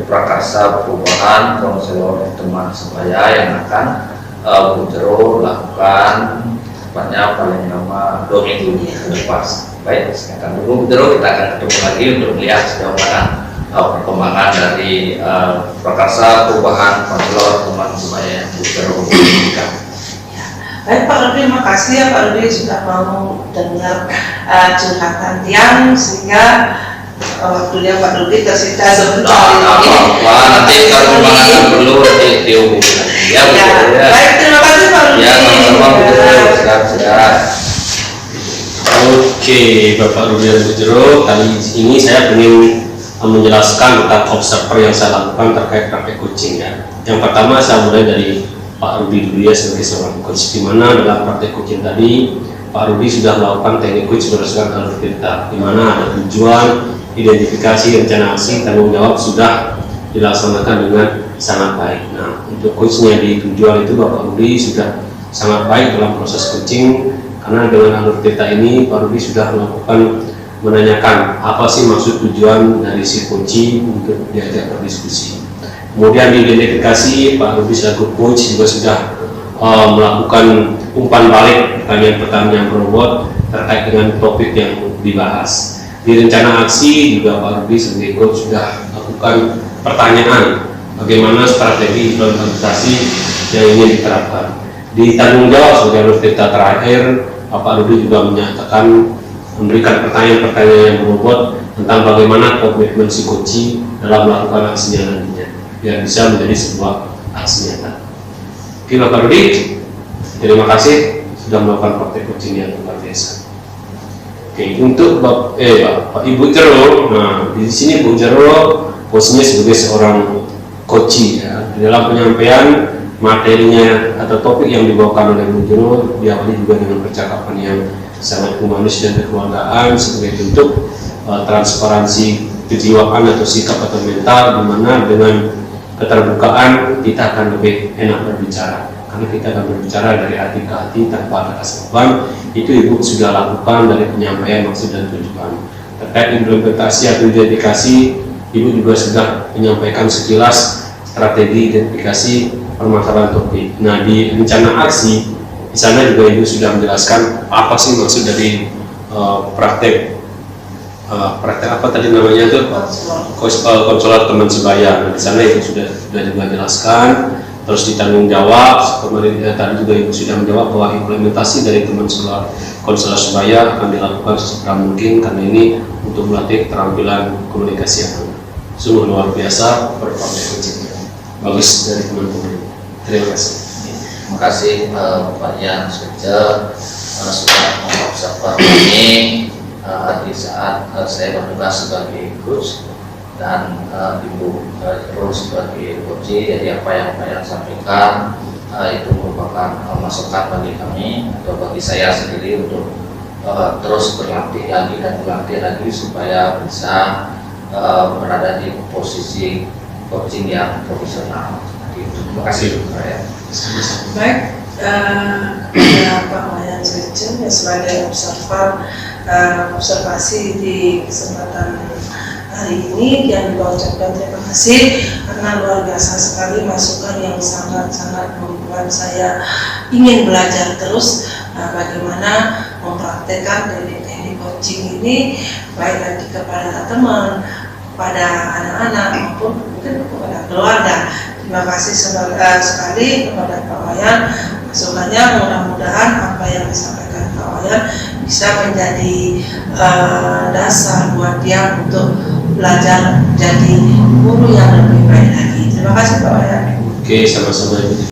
prakarsa perubahan konselor teman sebaya yang akan Bujero lakukan tepatnya paling lama 2 minggu ke depan. Baik, saya akan tunggu Bujero, kita akan ketemu lagi untuk melihat sejauh mana perkembangan dari prakarsa perubahan konselor teman sebaya yang Bujero berikan. Baik Pak Rudi, terima kasih ya Pak Rudi sudah mau dengar curhatan Tiang, sehingga waktunya Pak Rudi tersita sebentar ini. Nanti kalau pembahasan perlu nanti dihubungi. Ya, Baik, terima kasih Pak Rudi. Ya, sama-sama Siap. Oke, Bapak Rudi dan Bujero, kali ini saya ingin menjelaskan tentang observer yang saya lakukan terkait praktek coaching ya. Yang pertama saya mulai dari Pak Rudi dulu ya sebagai seorang coach, di mana dalam praktek coaching tadi Pak Rudi sudah melakukan teknik coach berdasarkan alur cerita, di mana ada tujuan, identifikasi, rencana aksi, tanggung jawab sudah dilaksanakan dengan sangat baik. Nah, untuk coachnya di tujuan itu Bapak Rudi sudah sangat baik dalam proses coaching, karena dengan alur cerita ini Pak Rudi sudah melakukan menanyakan apa sih maksud tujuan dari si coach untuk diajak berdiskusi. Kemudian di identifikasi Pak Rudi selaku coach juga sudah melakukan umpan balik pertanyaan-pertanyaan berbobot terkait dengan topik yang dibahas. Di rencana aksi juga Pak Rudi sebagai coach sudah melakukan pertanyaan bagaimana strategi implementasi yang ingin diterapkan. Di tanggung jawab sebagai alur cerita terakhir, Pak Rudi juga menyatakan memberikan pertanyaan-pertanyaan yang berbobot tentang bagaimana komitmen si coach dalam melakukan aksinya nantinya, biar bisa menjadi sebuah aksi nyata. Oke Bapak Rudi, terima kasih sudah melakukan praktek coaching yang luar biasa. Oke, untuk Pak Ibu Jero, nah di sini Bu Jero posisinya sebagai seorang coach ya. Di dalam penyampaian materinya atau topik yang dibawakan oleh Bu Jero diawali juga dengan percakapan yang sangat humanis dan kekeluargaan sebagai bentuk transparansi kejiwaan atau sikap atau mental, di mana dengan keterbukaan kita akan lebih enak berbicara, karena kita akan berbicara dari hati ke hati tanpa ada rasa beban. Itu Ibu sudah lakukan dari penyampaian maksud dan tujuan. Terkait implementasi atau identifikasi, Ibu juga sudah menyampaikan sekilas strategi identifikasi permasalahan topik. Nah, di rencana aksi di sana juga Ibu sudah menjelaskan apa sih maksud dari praktek apa tadi namanya itu konselor teman sebaya. Nah, di sana Ibu sudah juga jelaskan. Terus ditanggung jawab, kemarin tadi juga Ibu sudah menjawab bahwa implementasi dari teman konselor sebaya akan dilakukan sesegera mungkin, karena ini untuk melatih keterampilan komunikasi yang sungguh luar biasa berpraktek coaching. Bagus dari teman-teman. Terima kasih. Terima kasih Pak Yan sudah mengobservasi ini di saat saya bertugas sebagai coach. dan Ibu terus sebagai coach. Jadi apa yang Pak Yan sampaikan itu merupakan masukan bagi kami atau bagi saya sendiri untuk terus berlatih lagi dan berlatih lagi supaya bisa berada di posisi coaching yang profesional. Terima kasih Pak Yan. Baik, Pak Wayan Switchen sebagai observasi di kesempatan hari ini yang diucapkan terima kasih karena luar biasa sekali masukan yang sangat-sangat membuat saya ingin belajar terus bagaimana mempraktekkan teknik coaching ini baik nanti kepada teman, kepada anak-anak maupun mungkin kepada keluarga. Terima kasih sekali kepada Pak Wayan masukannya. Mudah-mudahan apa yang disampaikan Pak Wayan bisa menjadi dasar buat dia untuk belajar jadi guru yang lebih baik lagi. Terima kasih Pak Wayan. Oke, sama-sama.